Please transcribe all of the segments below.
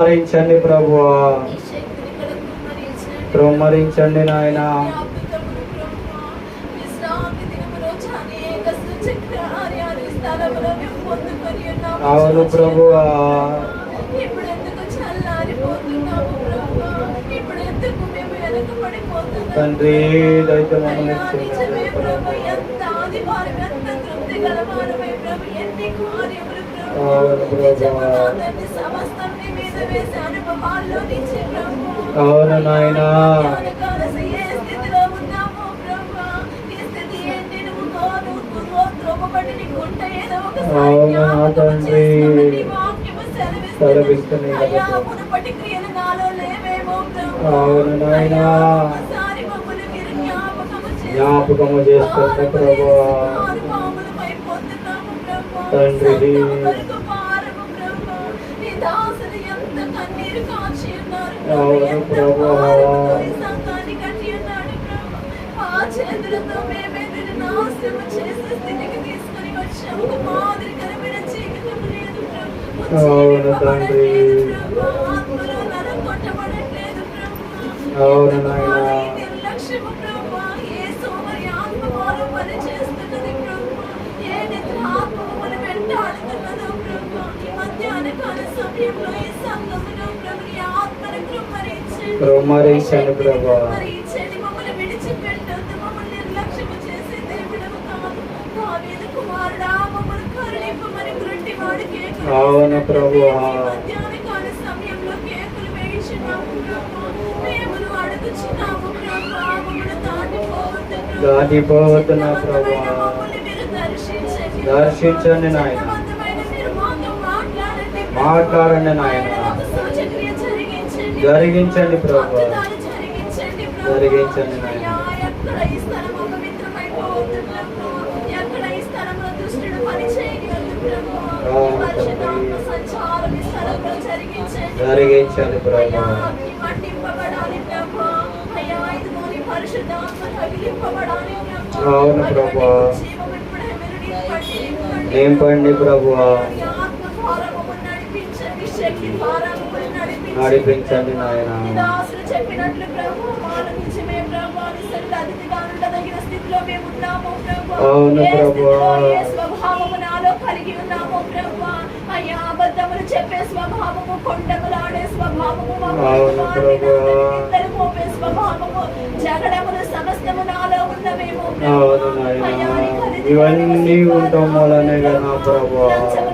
కుమ్మరించండి ప్రభువా, కుమ్మరించండి నాయన. అవును ప్రభువా, తండ్రి దయతో మమ్మల్ని అవును నాయనా, అవును నా తండ్రి సెలవిస్తుంది. అవును నాయనా, జ్ఞాపకము చేస్తుంది ప్రభువా తండ్రి. అవును ప్రభువా, అవును తండ్రి, అవును నాయనా, కుమ్మరించండి ప్రభువా. అవును ప్రభువా, దాటిపోతున్నా ప్రభువా, దర్శించండి నాయన, మాట్లాడండి నాయన, జరిగించండి ప్రభువా, జరిగించండి నాయన. జరిగించండి ప్రభువా, అవును ప్రభువా, నింపండి ప్రభువా, నడిపించండి నాయన. అవును ప్రభువా, చెప్పే స్వభావము, కొండములాడే స్వభావము, అవును ప్రభువా, జగడములు సమస్తము నాలో ఉన్నవేమో. అవును నాయన, ఇవన్నీ ఉండటం వల్లనే కదా ప్రభువా,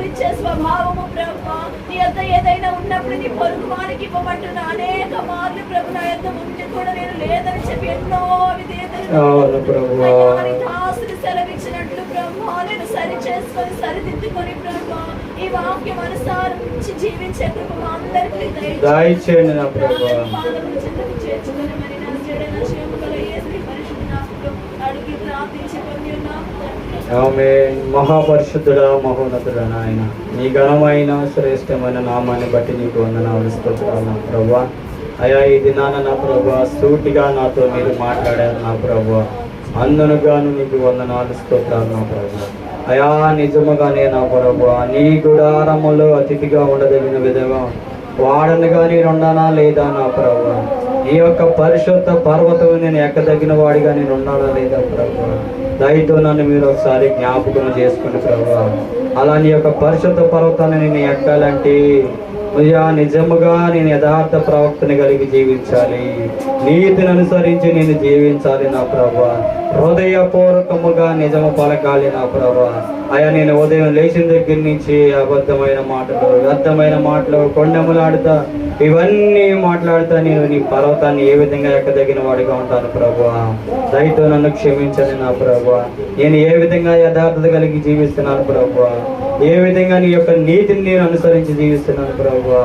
ఇచ్చే స్వభావము ప్రభువా. నీ యొక్క ఏదైనా ఉన్నప్పుడు నీ పొరుగు వారికి ఇవ్వమంటున్న అనేక మార్లు ప్రభు నా యొక్క ఉండి కూడా నేను లేదని చెప్పి ఎన్నో విధేయతలు. అవును ప్రభువా, దాసులు సెలవిచ్చినట్లు ప్రభు నేను సరి చేసుకొని సరిదిద్దుకొని ప్రభు ఈ వాక్యం అనుసారం జీవించే కృప మా అందరికీ దయచేయండి నా ప్రభువా. పాదముల చెంతకు చేర్చుకొని మరి నా చెడైన క్షేమముల యేసు పరిశుద్ధ నామములో అడిగి ప్రార్థించి పొందియున్నాము. ఆమేన్. మహాపరిశుద్ధుడా, మహోన్నతుడా నాయన, నీ ఘనమైన శ్రేష్టమైన నామాన్ని బట్టి నీకు వందనాలు స్తోత్రాలు నా ప్రభువా. అయా ఈ దినాన నా ప్రభువా సూటిగా నాతో మీరు మాట్లాడారు నా ప్రభువా, అందునుగాను నీకు వందనాలు స్తోత్రాలు నా ప్రభువా. అయా నిజముగానే నా ప్రభువా నీ గుడారములో అతిథిగా ఉండదగిన విధంగా వాడనుగా నేను ఉన్నానా లేదా నా ప్రభువా, నీ యొక్క పరిశుద్ధ పర్వతం నేను ఎక్కదగిన వాడిగా నేను ఉన్నానా లేదా ప్రభువా. దయతో నన్ను మీరు ఒకసారి జ్ఞాపకం చేసుకుని ప్రభువా, అలా నీ యొక్క పరిశుద్ధ పర్వతాన్ని నేను ఎక్కాలంటే నిజముగా నేను యథార్థ ప్రవక్తని కలిగి జీవించాలి, నీతిని అనుసరించి నేను జీవించాలి నా ప్రభువా. హృదయపూర్వకముగా నిజము పలకాలి నా ప్రభువా. అయ్యా నేను ఉదయం లేచిన దగ్గర నుంచి అబద్ధమైన మాటలు, వ్యర్థమైన మాటలు, కొండములాడుతా ఇవన్నీ మాట్లాడుతా నేను నీ పర్వతాన్ని ఏ విధంగా ఎక్కదగిన వాడిగా ఉంటాను ప్రభువా. దయతో నన్ను క్షమించండి నా ప్రభువా. నేను ఏ విధంగా యథార్థత కలిగి జీవిస్తున్నాను ప్రభువా, ఏ విధంగా నీ యొక్క నీతిని నేను అనుసరించి జీవిస్తున్నాను ప్రభువా.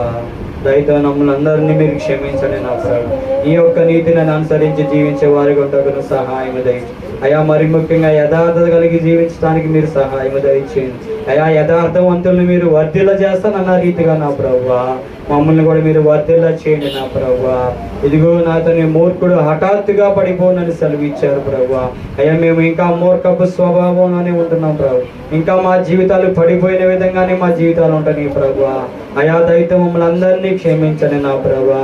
దయతో మమ్మల్ని అందరినీ మీరు క్షమించండి నా ప్రభు. ఈ యొక్క నీతిని అనుసరించి జీవించే వారికి ఉండకు సహాయం దయచేయండి. అయా మరి ముఖ్యంగా యథార్థత కలిగి జీవించడానికి మీరు సహాయం దయచేయండి అయా. యథార్థవంతుల్ని మీరు వర్ధిల్ల చేస్తానన్న రీతిగా నా ప్రభువా మమ్మల్ని కూడా మీరు వర్ధిల్ల చేయండి నా ప్రభువా. ఇదిగో నాతోని మూర్ఖుడు హఠాత్తుగా పడిపోనని సెలవిచ్చారు ప్రభువా. అయ్యా మేము ఇంకా మూర్ఖపు స్వభావంలోనే ఉంటున్నాం ప్రభు. ఇంకా మా జీవితాలు పడిపోయిన విధంగానే మా జీవితాలు ఉంటాయి ప్రభువా. అయా దయతో మమ్మల్ని అందరినీ క్షమించండి నా ప్రభువా.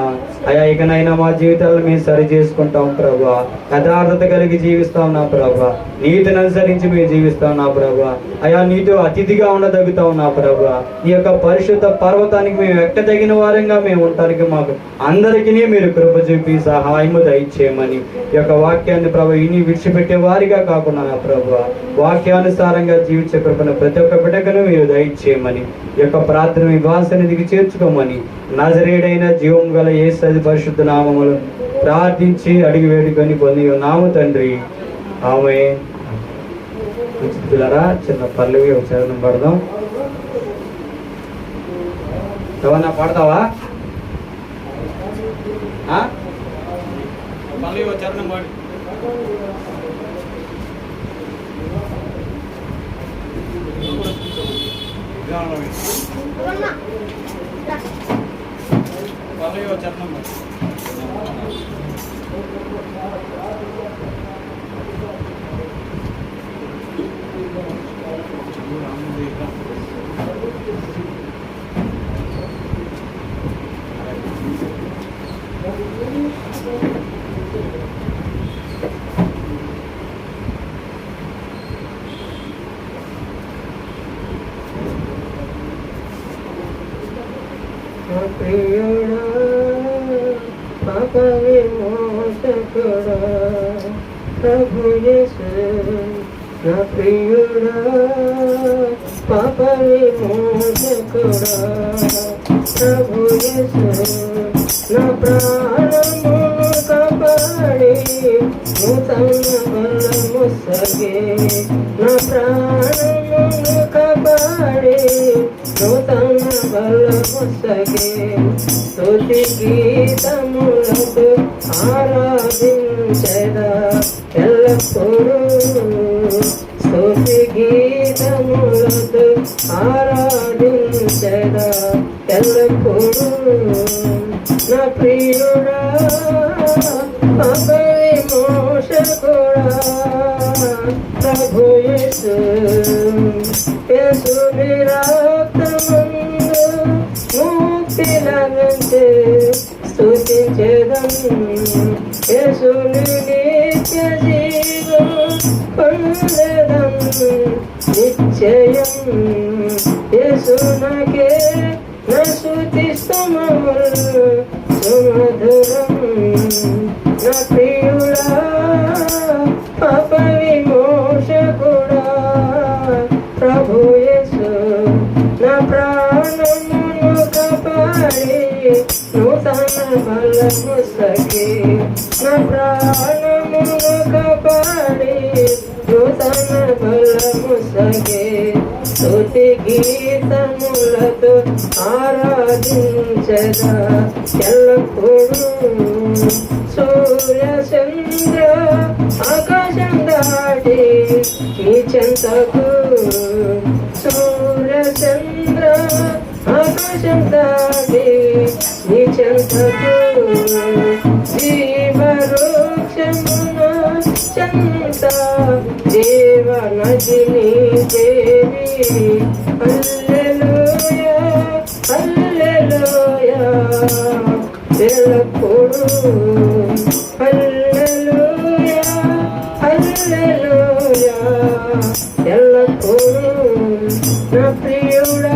అయా ఇకనైనా మా జీవితాలను మేము సరి చేసుకుంటాం ప్రభువా. యథార్థత కలిగి జీవిస్తాం నా ప్రభువా. నీతిని అనుసరించి మేము జీవిస్తాం నా ప్రభువా. అయా నీతో అతిథిగా ఉండదగుతాం నా ప్రభువా. ఈ యొక్క పరిశుద్ధ పర్వతానికి మేము ఎక్కదగిన వారంగా మేము ఉండటానికి మాకు అందరికీ మీరు కృప చూపి సహాయము దయచేయమని ఈ యొక్క వాక్యాన్ని ప్రభు ఇని విడిచిపెట్టే వారిగా కాకుండా నా ప్రభువా వాక్యానుసారంగా జీవించే కృపను ప్రతి ఒక్క బిడ్డకును మీరు దయచేయమని ఈ యొక్క ప్రార్థన మీ వాసనిధికి చేర్చుకోమని నజరేయుడైన జీవం గల యేసు పరిశుద్ధ నామములు ప్రార్థించి అడిగి వేడుకొని పొంది నాము తండ్రి ఆమేన్. పిల్లరా చిన్న పల్లవి ఒక చరణం పడదాం. ఏమన్నా పాడతావా? పల్లవి ఒక చరణం పాడు. పల్లవి ఒక చరణం పాడు. ప్రియుడా పాప విమోచకుడా ప్రభు యేసు నా ప్రియుడా పాప విమోచకుడా ప్రభు యేసు నా ప్రాణము కాపాడి నూతన బలము సగే నా ప్రాణము కాపాడి నూతన బలము సగే స్తుతి గీతములతో ఆరాధించెదా ఎల్లప్పుడూ స్తుతి గీతములతో ఆరాధించెదా ఎల్లప్పుడూ నా ప్రియుడా పాప విమోచకుడా ప్రభు యేసు యేసుని రక్తమందు ముక్తి లభించే స్తుతించెదం యేసుని నిత్య జీవం పొందెదం నిశ్చయం యేసునకే నా స్తుతి స్తోమములు సుమధురం నా ప్రియుడా పాప విమోచకుడా ప్రభు యేసు నా ప్రాణమును కాపాడి నూతన బలము సగే నా ప్రాణమును కాపాడి నూతన బలము సగే స్తుతి గీతములతో ఆరాధించెదా ఎల్లప్పుడూ సూర్య చంద్ర ఆకాశం దాటి నీ చెంతకు సూర్య చంద్ర ఆకాశం దాటి నీ చెంతకు జీవవృక్షమున చెంత జీవ నదిని దేవి హల్లెలూయా హల్లెలూయా ఎల్లప్పుడూ హల్లెలూయా హల్లెలూయా ఎల్లప్పుడూ నా ప్రియుడా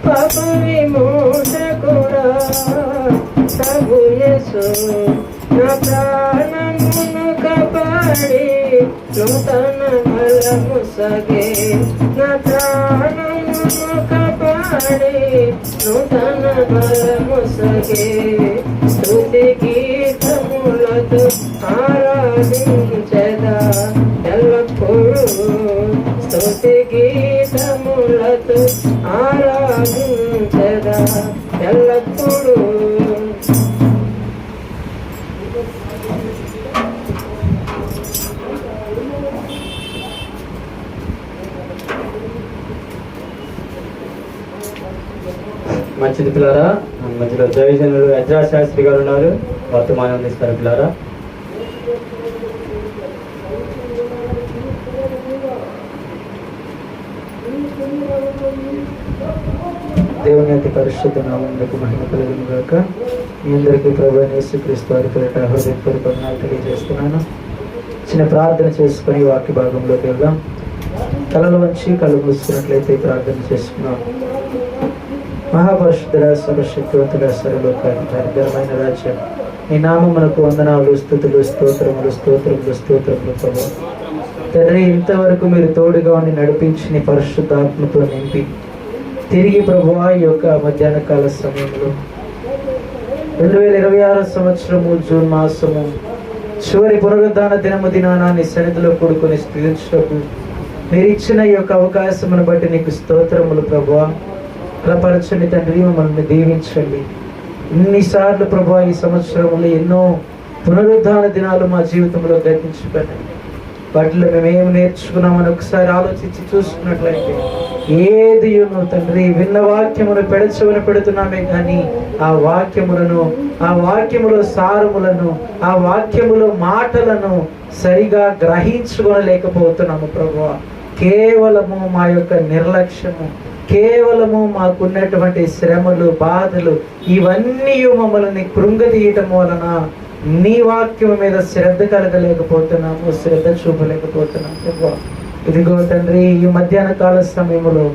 పాప విమోచకుడా ప్రభు యేసు నా ప్రాణమును కాపాడి నూతన బలము సగే నా ప్రాణమును కాపాడి నూతన బలము సగే స్తుతి గీతములతో ఆరాధించెదా ఎల్లప్పుడూ స్తుతి గీతములతో ఆరాధించెదా ఎల్లప్పుడూ పిల్లారా మన మధ్యలో జయజనులు యజ్రా శాస్త్రి గారు ఉన్నారు. వర్తమానం అందిస్తారు పిల్లారా. దేవుని అతి పరిశుద్ధ నామమునకు మహిమ కలుగును గాక. మీ అందరికీ ప్రభువైన యేసుక్రీస్తు వారి పేరిట హృదయపూర్వక వందనాలు తెలియజేస్తున్నాను. చిన్న ప్రార్థన చేసుకొని వాక్య భాగంలోకి వెళ్దాం. తలలు వంచి కళ్ళు మూసుకున్నట్లయితే ప్రార్థన చేసుకున్నాం. మహాపరిశుద్ధుడ, సర్వశక్తివంతుడ, సర్వలోకాధికారి, ఘనమైన రాజ్యం, నీ నామమునకు వందనాలు, స్తుతులు, స్తోత్రములు, స్తోత్రములు, స్తోత్రములు ప్రభు. తండ్రి, ఇంతవరకు మీరు తోడుగా ఉండి నడిపించి నీ పరిశుద్ధాత్మతో నింపి తిరిగి ప్రభువా ఈ యొక్క మధ్యాహ్న కాల సమయంలో 2026 సంవత్సరము జూన్ మాసము చివరి పునరుద్ధాన దినాన నీ సన్నిధిలో కూడుకొని స్థితించటకు మీరు ఇచ్చిన ఈ యొక్క అవకాశమును బట్టి నీకు స్తోత్రములు ప్రభువా. బలపరచండి తండ్రి, మమ్మల్ని దీవించండి. ఇన్నిసార్లు ప్రభువా ఈ సంవత్సరంలో ఎన్నో పునరుద్ధాన దినాలు మా జీవితంలో గతించిపోయినాయి. వాటిలో మేము నేర్చుకున్నామని ఒకసారి ఆలోచించి చూసుకున్నట్లయితే ఏది తండ్రి విన్న వాక్యమును పెడచవని పెడుతున్నామే కానీ ఆ వాక్యములో సారములను, ఆ వాక్యములో మాటలను సరిగా గ్రహించుకోలేకపోతున్నాము ప్రభువా. కేవలము మా యొక్క నిర్లక్ష్యము, కేవలము మాకున్నటువంటి శ్రమలు, బాధలు ఇవన్నీ మమ్మల్ని కృంగదీయటం వలన నీ వాక్యం మీద శ్రద్ధ కలగలేకపోతున్నాము, శ్రద్ధ చూపలేకపోతున్నాము. ఇదిగో తండ్రి, ఈ మధ్యాహ్న కాల సమయంలో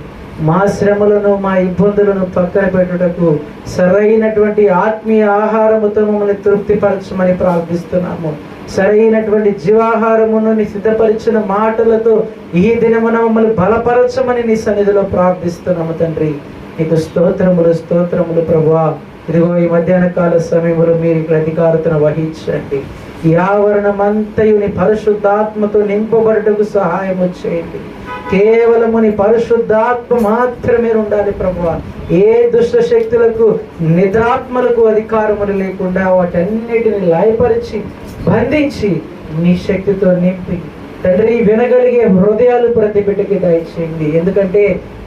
మా శ్రమలను, మా ఇబ్బందులను పక్కన పెట్టుటకు సరైనటువంటి ఆత్మీయ ఆహారముతో మమ్మల్ని తృప్తిపరచమని ప్రార్థిస్తున్నాము. సరైనటువంటి జీవాహారమును నీ సిద్ధపరిచిన మాటలతో ఈ దినమున మమ్మల్ని బలపరచమని నీ సన్నిధిలో ప్రార్థిస్తున్నాము తండ్రి. నీకు స్తోత్రములు, స్తోత్రములు ప్రభువా. ఇదిగో ఈ మధ్యాహ్న కాల సమయంలో మీరు ఇక్కడ అధికారతను వహించండి. ఈ ఆవరణమంతయు నీ పరిశుద్ధాత్మతో నింపబడుటకు సహాయము చేయండి. కేవలము నీ పరిశుద్ధాత్మ మాత్రమే ఉండాలి ప్రభువా. ఏ దుష్ట శక్తులకు, నిద్రాత్మలకు అధికారములు లేకుండా వాటన్నిటిని లయపరిచి బంధించి నీ శక్తితో నింపి తండ్రి వినగలిగే హృదయాలు ప్రతి బిడ్డకి దయచేయండి. ఎందుకంటే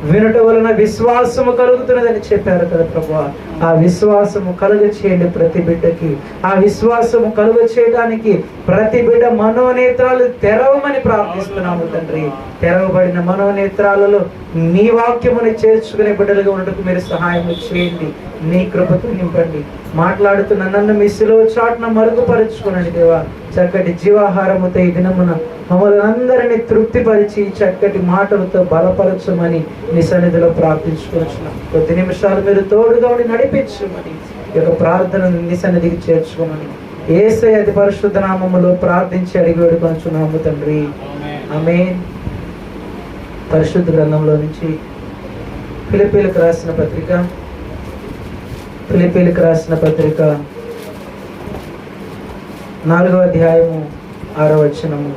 వినుట వలన విశ్వాసము కలుగుతున్నదని చెప్పారు కదా ప్రభువా. ఆ విశ్వాసము కలుగ చేయండి ప్రతి బిడ్డకి. ఆ విశ్వాసము కలుగ చేయడానికి ప్రతి బిడ్డ మనోనేత్రాలు తెరవమని ప్రార్థిస్తున్నాము తండ్రి. తెరవబడిన మనోనేత్రాలలో నీ వాక్యముని చేర్చుకునే బిడ్డలుగా ఉండటకు మీరు సహాయం చేయండి. నీ కృపతో నింపండి. మాట్లాడుతున్న నన్ను మీ శిలువ చాటున మరుగుపరుచుకునండి దేవా. చక్కటి జీవాహారముతో ఈ దినమున మమ్మల్ని అందరినీ తృప్తిపరిచి చక్కటి మాటలతో బలపరచమని నీ సన్నిధిలో ప్రార్థించుకొచ్చున్నాం. కొద్ది నిమిషాలు మీరు తోడుగా ఉండి నడిపించమని ఈ యొక్క ప్రార్థనను నీ సన్నిధికి చేర్చుకోమని యేసయ్య అతి పరిశుద్ధ నామములో ప్రార్థించి అడిగి వేడుకొనుచున్నాము తండ్రి. ఆమేన్. పరిశుద్ధ గ్రంథంలో నుంచి ఫిలిప్పీలకు రాసిన పత్రిక 4వ అధ్యాయము 6వ వచనము.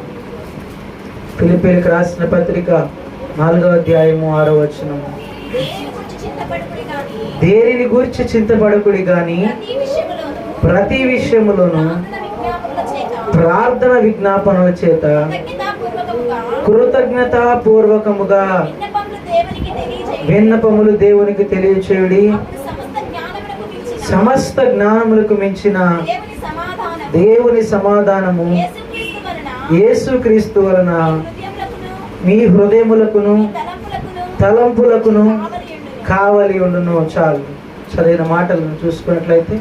ఫిలిప్పీలకు రాసిన పత్రిక 4వ అధ్యాయము 6వ వచనము. దేనిని గూర్చి చింతపడకుడి గాని ప్రతి విషయములోను ప్రార్థన విజ్ఞాపనల చేత కృతజ్ఞతాపూర్వకముగా విన్నపములు దేవునికి తెలియచేయుడి. సమస్త జ్ఞానములకు మించిన దేవుని సమాధానము యేసుక్రీస్తు వలన మీ హృదయములకును తలంపులకును కావలి ఉండును. చాలు. చదివిన మాటలను చూసుకున్నట్లయితే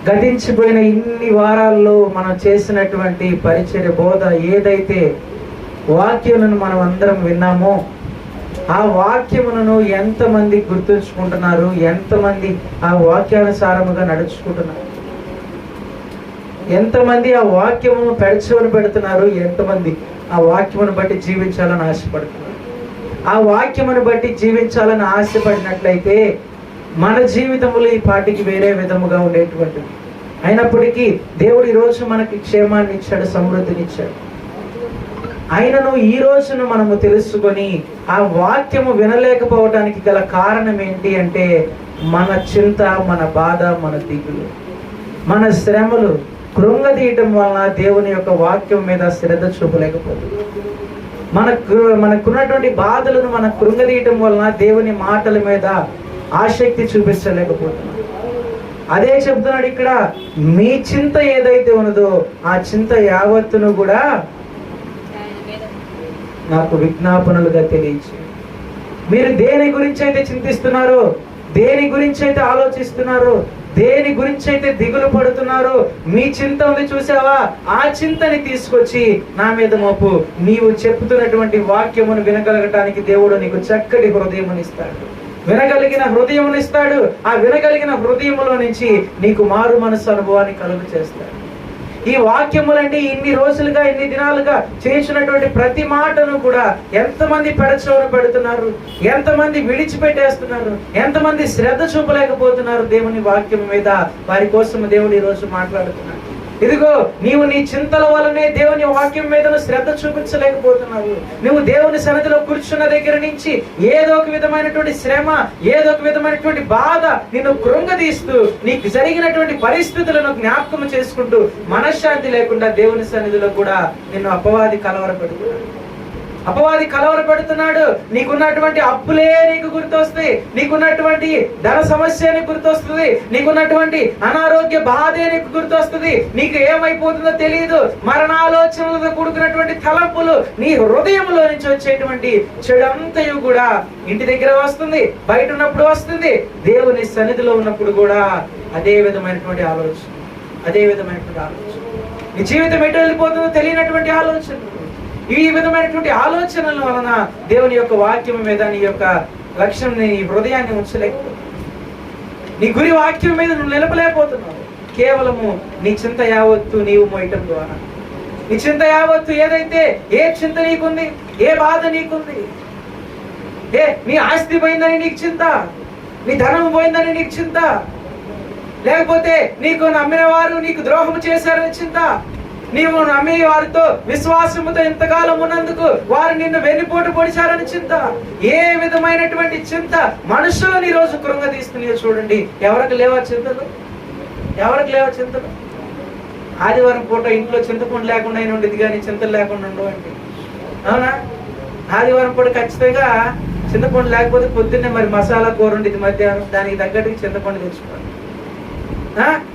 గతించిపోయిన ఇన్ని వారాల్లో మనం చేసినటువంటి పరిచర్య బోధ ఏదైతే వాక్యాలను మనం అందరం విన్నామో ఆ వాక్యములను ఎంతమంది గుర్తుంచుకుంటున్నారు, ఎంతమంది ఆ వాక్యానుసారముగా నడుచుకుంటున్నారు, ఎంతమంది ఆ వాక్యమును పెడచవని పెడుతున్నారు, ఎంతమంది ఆ వాక్యమును బట్టి జీవించాలని ఆశపడుతున్నారు. ఆ వాక్యమును బట్టి జీవించాలని ఆశపడినట్లయితే మన జీవితములు ఈ పాటికి వేరే విధముగా ఉండేటువంటివి. అయినప్పటికీ దేవుడు ఈరోజు మనకి క్షేమాన్ని ఇచ్చాడు, సమృద్ధినిచ్చాడు. అయినను ఈ రోజును మనము తెలుసుకొని ఆ వాక్యము వినలేకపోవటానికి గల కారణం ఏంటి అంటే మన చింత, మన బాధ, మన దిగులు, మన శ్రమలు కృంగదీయటం వలన దేవుని యొక్క వాక్యం మీద శ్రద్ధ చూపలేకపోతుంది. మనకున్నటువంటి బాధలను మనం కృంగదీయటం వలన దేవుని మాటల మీద ఆసక్తి చూపించలేకపోతున్నాం. అదే చెప్తున్నాడు ఇక్కడ, మీ చింత ఏదైతే ఉన్నదో ఆ చింత యావత్తును కూడా నాకు విజ్ఞాపనలుగా తెలియచేయండి. మీరు దేని గురించి అయితే చింతిస్తున్నారో, దేని గురించి అయితే ఆలోచిస్తున్నారో, దేని గురించి అయితే దిగులు పడుతున్నారో, మీ చింత ఉంది చూసావా, ఆ చింతని తీసుకొచ్చి నా మీద మోపు. నీవు చెప్తున్నటువంటి వాక్యమును వినగలగటానికి దేవుడు నీకు చక్కటి హృదయమును ఇస్తాడు, వినగలిగిన హృదయమును ఇస్తాడు. ఆ వినగలిగిన హృదయములో నుంచి నీకు మారు మనసు అనుభవాన్ని కలుగు చేస్తాడు. ఈ వాక్యములండి ఇన్ని రోజులుగా, ఇన్ని దినాలుగా చేసినటువంటి ప్రతి మాటను కూడా ఎంతమంది పెడచోర పెడుతున్నారు, ఎంతమంది విడిచిపెట్టేస్తున్నారు, ఎంతమంది శ్రద్ధ చూపలేకపోతున్నారు దేవుని వాక్యం మీద. వారి కోసం దేవుడు ఈ రోజు మాట్లాడుతున్నాడు. ఇదిగో నీవు నీ చింతల వలనే దేవుని వాక్యం మీద శ్రద్ధ చూపించలేకపోతున్నావు. నువ్వు దేవుని సన్నిధిలో కూర్చున్న దగ్గర నుంచి ఏదో ఒక విధమైనటువంటి శ్రమ, ఏదో ఒక విధమైనటువంటి బాధ నిన్ను కృంగదీస్తూ నీకు జరిగినటువంటి పరిస్థితులను జ్ఞాపకం చేసుకుంటూ మనశ్శాంతి లేకుండా దేవుని సన్నిధిలో కూడా నిన్ను అపవాది కలవరపెడుతున్నాడు. నీకున్నటువంటి అప్పులే నీకు గుర్తొస్తాయి, నీకున్నటువంటి ధన సమస్య నీకు గుర్తొస్తుంది, నీకున్నటువంటి అనారోగ్య బాధే నీకు గుర్తొస్తుంది. నీకు ఏమైపోతుందో తెలియదు. మరణాలోచనలతో కూడుకున్నటువంటి తలంపులు నీ హృదయంలో నుంచి వచ్చేటువంటి చెడంతయు కూడా ఇంటి దగ్గర వస్తుంది, బయట ఉన్నప్పుడు వస్తుంది, దేవుని సన్నిధిలో ఉన్నప్పుడు కూడా అదే విధమైనటువంటి ఆలోచన. నీ జీవితం ఎటు వెళ్ళిపోతుందో తెలియనటువంటి ఆలోచన. ఈ విధమైనటువంటి ఆలోచనల వలన దేవుని యొక్క వాక్యం మీద నీ యొక్క లక్ష్యం, నీ హృదయాన్ని ఉంచలేకపోతున్నావు. నీ గురి వాక్యం మీద నువ్వు నిలపలేకపోతున్నావు. కేవలము నీ చింత యావత్తు నీవు మోయటం ద్వారా. నీ చింత యావత్తు ఏదైతే, ఏ చింత నీకుంది, ఏ బాధ నీకుంది, నీ ఆస్తి పోయిందని నీకు చింత, నీ ధనం పోయిందని నీకు చింత, లేకపోతే నీకు నమ్మిన వారు నీకు ద్రోహం చేశారని చింత, నీవు నమ్మి వారితో విశ్వాసముతో ఇంతకాలం ఉన్నందుకు వారు నిన్ను వెన్నుపోటు పొడిచారని చింత, ఏ విధమైనటువంటి చింత మనుషులను ఈ రోజు కృంగదీస్తున్నాయో చూడండి. ఎవరికి లేవా చింతలు? ఆదివారం పూట ఇంట్లో చింతపండు లేకుండా అయినా ఉండేది కానీ చింతలు లేకుండా ఉండవండి, అవునా? ఆదివారం పూట ఖచ్చితంగా చింతపండు లేకపోతే పొద్దున్నే మరి మసాలా కూర ఉండేది, మధ్యాహ్నం దానికి తగ్గట్టుగా చింతపండు తెచ్చుకోవాలి.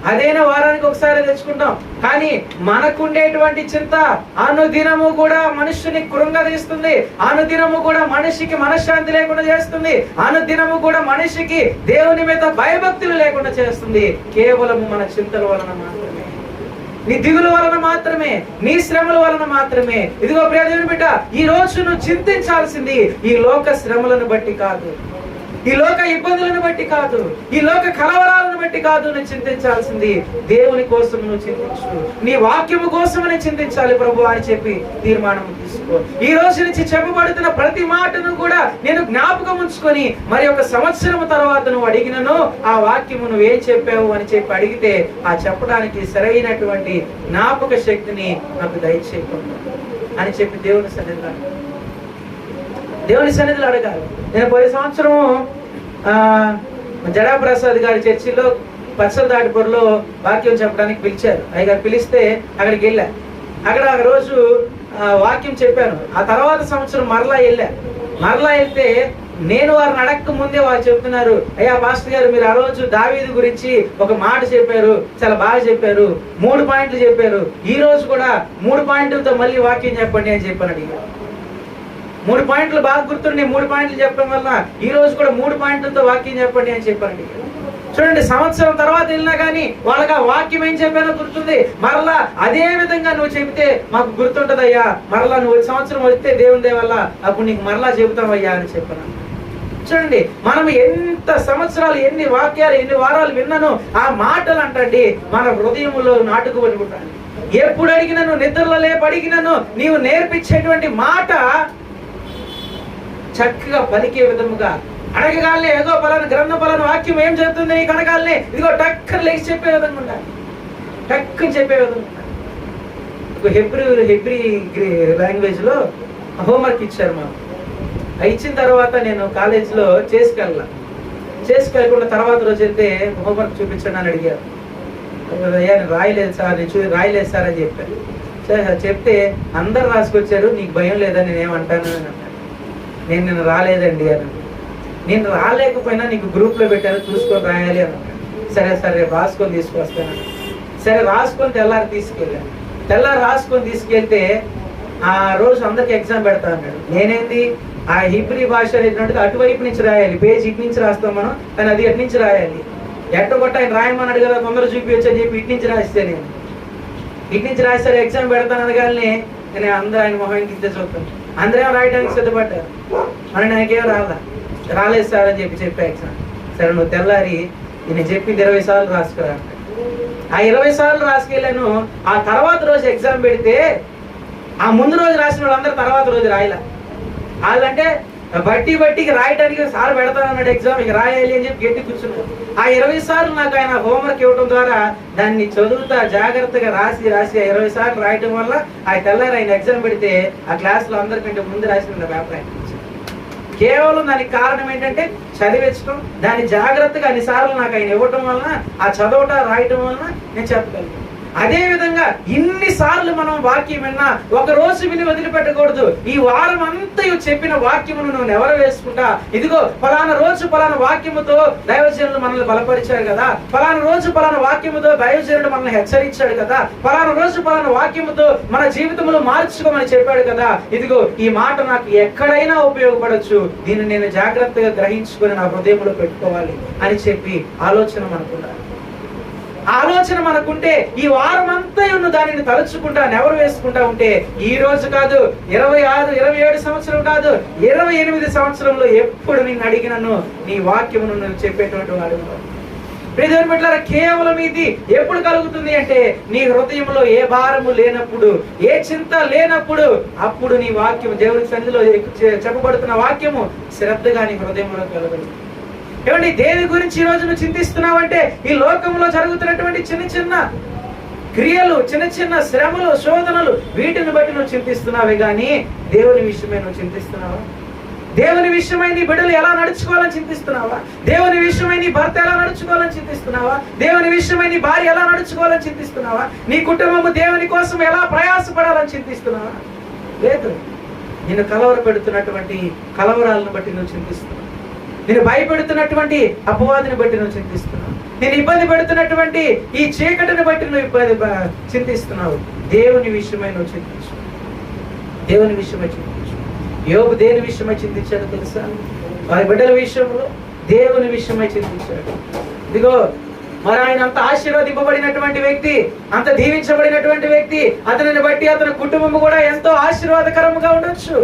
అదైనా వారానికి ఒకసారి తెచ్చుకుంటాం. కానీ మనకుండేటువంటి చింత అనుదినము కూడా మనుషుని కృంగదీస్తుంది, అనుదినము కూడా మనిషికి మనశ్శాంతి లేకుండా చేస్తుంది, అనుదినము కూడా మనిషికి దేవుని మీద భయభక్తులు లేకుండా చేస్తుంది. కేవలము మన చింతల వలన మాత్రమే, నీ దిగుల వలన మాత్రమే, నీ శ్రమల వలన మాత్రమే. ఇదిగో ప్రియ దేవుని బిడ్డ, ఈ రోజు నువ్వు చింతించాల్సింది ఈ లోక శ్రమలను బట్టి కాదు, ఈ లోక ఇబ్బందులను బట్టి కాదు, ఈ లోక కలవరాలను బట్టి కాదు. నువ్వు చింతించాల్సింది దేవుని కోసం నువ్వు చింతించు, నీ వాక్యము కోసం నేను చింతించాలి ప్రభు అని చెప్పి తీర్మానం తీసుకో. ఈ రోజు నుంచి చెప్పబడుతున్న ప్రతి మాటను కూడా నేను జ్ఞాపకం ఉంచుకొని మరి ఒక సంవత్సరం తర్వాత నువ్వు అడిగినను ఆ వాక్యము నువ్వేం చెప్పావు అని చెప్పి అడిగితే ఆ చెప్పడానికి సరైనటువంటి జ్ఞాపక శక్తిని నాకు దయచేయకుండా అని చెప్పి దేవుని సన్నిధిలో అడగాలి. నేను పోయే సంవత్సరం జడాప్రసాద్ గారి చర్చిలో పచ్చలదాటిపూర్లో వాక్యం చెప్పడానికి పిలిచారు. అయ్యగారు పిలిస్తే అక్కడికి వెళ్ళా. అక్కడ ఒక రోజు వాక్యం చెప్పాను. ఆ తర్వాత సంవత్సరం మరలా వెళ్తే నేను వారిని అడక్క ముందే వారు చెప్తున్నారు, అయ్యా పాస్టర్ గారు మీరు ఆ రోజు దావీదు గురించి ఒక మాట చెప్పారు, చాలా బాగా చెప్పారు, 3 పాయింట్లు చెప్పారు. ఈ రోజు కూడా 3 పాయింట్లతో మళ్ళీ వాక్యం చెప్పండి అని చెప్పాను. అడిగారు 3 పాయింట్లు బాగా గుర్తుండే, 3 పాయింట్లు చెప్పడం వల్ల ఈ రోజు కూడా 3 పాయింట్లతో వాక్యం చెప్పండి అని చెప్పండి. చూడండి, సంవత్సరం తర్వాత వెళ్ళినా కానీ వాళ్ళకి ఆ వాక్యం ఏం చెప్పానో గుర్తుంది. మరలా అదే విధంగా నువ్వు చెబితే మాకు గుర్తుంటదయ్యా, మరలా నువ్వు సంవత్సరం వస్తే దేవుని దయ వల్ల అప్పుడు నీకు మరలా చెబుతావయ్యా అని చెప్పాను. చూడండి, మనం ఎంత సంవత్సరాలు, ఎన్ని వాక్యాలు, ఎన్ని వారాలు విన్నానో ఆ మాటలు అంటండి మన హృదయంలో నాటుకుని ఉంటాయి. ఎప్పుడు అడిగినను, నిద్రలో లేపు అడిగినను నీవు నేర్పించేటువంటి మాట చక్కగా పలికే విధముగా, అడగగానే ఏదో పలానా గ్రంథం పలానా వాక్యం ఏం చెప్తుంది నీకు అనగానే ఇదిగో టక్కని లేచి చెప్పే విధంగా ఉండాలి, టక్కని చెప్పే విధంగా ఉండాలి. హెబ్రీ లాంగ్వేజ్ లో హోంవర్క్ ఇచ్చారు మాకు. ఇచ్చిన తర్వాత నేను కాలేజీలో చేసుకెళ్ళకుండా తర్వాత రోజు వెళ్తే హోంవర్క్ చూపించండి అని అడిగారు. అయ్యా నేను రాయలేదు సార్ అని చెప్పాను. చెప్తే అందరు రాసుకొచ్చారు, నీకు భయం లేదా నేనేమంటాను అని అన్నాడు. నేను రాలేదండి అని. నేను రాలేకపోయినా నీకు గ్రూప్లో పెట్టాను చూసుకొని రాయాలి అని అన్నాడు. సరే సరే రాసుకొని తీసుకొస్తాను. సరే రాసుకొని తెల్లారి తీసుకెళ్ళాను. తెల్లారి రాసుకొని తీసుకెళ్తే ఆ రోజు అందరికి ఎగ్జామ్ పెడతా అన్నాడు. నేనేంది ఆ హిబ్రీ భాష అనేటువంటిది అటువైపు నుంచి రాయాలి, పేజ్ ఇటు నుంచి రాస్తాం మనం, కానీ అది ఎటు నుంచి రాయాలి. ఎట్టగొట్ట ఆయన రాయమన్నాడు కదా, తొందర చూపించు అని చెప్పి ఇటు నుంచి రాస్తే నేను ఇటు నుంచి రాస్తారు ఎగ్జామ్ పెడతాను అనగానే నేను అందరూ ఆయన మొహం ఇంటితే చూస్తాను. అందరేమో రాయడానికి సిద్ధపడ్డారు. మరి నాకేం రాలేదు సార్ అని చెప్పా ఎగ్జామ్. సరే నువ్వు తెల్లారి నేను చెప్పింది 20 సార్లు రాసుకురా. ఆ 20 సార్లు రాసుకెళ్ళాను. ఆ తర్వాత రోజు ఎగ్జామ్ పెడితే ఆ ముందు రోజు రాసిన వాళ్ళందరూ తర్వాత రోజు రాయలే. వాళ్ళంటే బట్టికి రాయడానికి సార్ పెడతానన్నాడు ఎగ్జామ్, ఇక రాయాలి అని చెప్పి గట్టి కూర్చున్నారు. ఆ 20 సార్లు నాకు ఆయన హోంవర్క్ ఇవ్వడం ద్వారా దాన్ని చదువుతా జాగ్రత్తగా రాసి ఆ 20 సార్లు రాయటం వల్ల ఆ తెల్లారి ఆయన ఎగ్జామ్ పెడితే ఆ క్లాసులో అందరికంటే ముందు రాసిన పేపర్ ఆయన. కేవలం దానికి కారణం ఏంటంటే చదివించడం, దాన్ని జాగ్రత్తగా అన్నిసార్లు నాకు ఆయన ఇవ్వటం వలన, ఆ చదవటం రాయటం వలన నేను చెప్పగలను. అదే విధంగా ఇన్నిసార్లు మనం వాక్యం విన్నా ఒక రోజు విని వదిలిపెట్టకూడదు. ఈ వారం అంతా చెప్పిన వాక్యమును నువ్వు నెవరు వేసుకుంటా, ఇదిగో ఫలానా రోజు ఫలానా వాక్యముతో దైవజనులు మనల్ని బలపరిచారు కదా, ఫలానా రోజు ఫలానా వాక్యముతో దైవజనుడు మనల్ని హెచ్చరించాడు కదా, ఫలానా రోజు ఫలానా వాక్యముతో మన జీవితంలో మార్చుకోమని చెప్పాడు కదా, ఇదిగో ఈ మాట నాకు ఎక్కడైనా ఉపయోగపడచ్చు, దీన్ని నేను జాగ్రత్తగా గ్రహించుకొని నా హృదయంలో పెట్టుకోవాలి అని చెప్పి ఆలోచన మనకున్నారు. ఆలోచన మనకుంటే ఈ వారం అంతా దానిని తలుచుకుంటా నెవరు వేసుకుంటా ఉంటే ఈ రోజు కాదు, 26, 27 సంవత్సరం కాదు, 28 సంవత్సరంలో ఎప్పుడు నిన్ను అడిగినను నీ వాక్యమును నువ్వు చెప్పేటువంటి వాడు. ప్రియమైన బిడ్డలారా, కేవలం ఇది ఎప్పుడు కలుగుతుంది అంటే నీ హృదయంలో ఏ భారము లేనప్పుడు, ఏ చింత లేనప్పుడు, అప్పుడు నీ వాక్యము దేవుని సన్నిధిలో చెప్పబడుతున్న వాక్యము శ్రద్ధగా నీ హృదయంలో కలగదు. ఏమండి, దేని గురించి ఈ రోజు నువ్వు చింతిస్తున్నావంటే ఈ లోకంలో జరుగుతున్నటువంటి చిన్న చిన్న క్రియలు, చిన్న చిన్న శ్రమలు, శోధనలు, వీటిని బట్టి నువ్వు చింతిస్తున్నావే గానీ దేవుని విషయమై నువ్వు చింతిస్తున్నావా? దేవుని విషయమై నీ బిడ్డలు ఎలా నడుచుకోవాలని చింతిస్తున్నావా? దేవుని విషయమై నీ భర్త ఎలా నడుచుకోవాలని చింతిస్తున్నావా? దేవుని విషయమై నీ భార్య ఎలా నడుచుకోవాలని చింతిస్తున్నావా? నీ కుటుంబము దేవుని కోసం ఎలా ప్రయాసపడాలని చింతిస్తున్నావా? లేదు. నిన్ను కలవర పెడుతున్నటువంటి కలవరాలను బట్టి నువ్వు చింతిస్తున్నావు. నేను భయపెడుతున్నటువంటి అపవాదిని బట్టి నువ్వు చింతిస్తున్నావు. నేను ఇబ్బంది పెడుతున్నటువంటి ఈ చీకటిని బట్టి నువ్వు చింతిస్తున్నావు. దేవుని విషయమై నువ్వు చింతించు. దేవుని విషయమై చింతించు. యోబు దేని విషయమై చింతించాడో తెలుసా? వారి బిడ్డల విషయంలో దేవుని విషయమై చింతించాడు. ఇదిగో మరి ఆయన అంత ఆశీర్వదింపబడినటువంటి వ్యక్తి, అంత దీవించబడినటువంటి వ్యక్తి, అతనిని బట్టి అతని కుటుంబం కూడా ఎంతో ఆశీర్వాదకరంగా ఉండొచ్చు.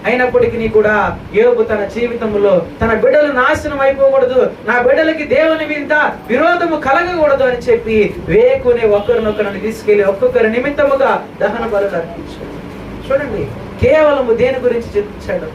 అయినప్పటికీ కూడా యోబు తన జీవితంలో తన బిడ్డలు నాశనం అయిపోకూడదు, నా బిడ్డలకి దేవుని మీద విరోధము కలగకూడదు అని చెప్పి వేకునే ఒకరినొకరిని తీసుకెళ్లి ఒక్కొక్కరి నిమిత్తముగా దహన బలులు అర్పించాడు. చూడండి, కేవలము దేని గురించి చింతించాడు?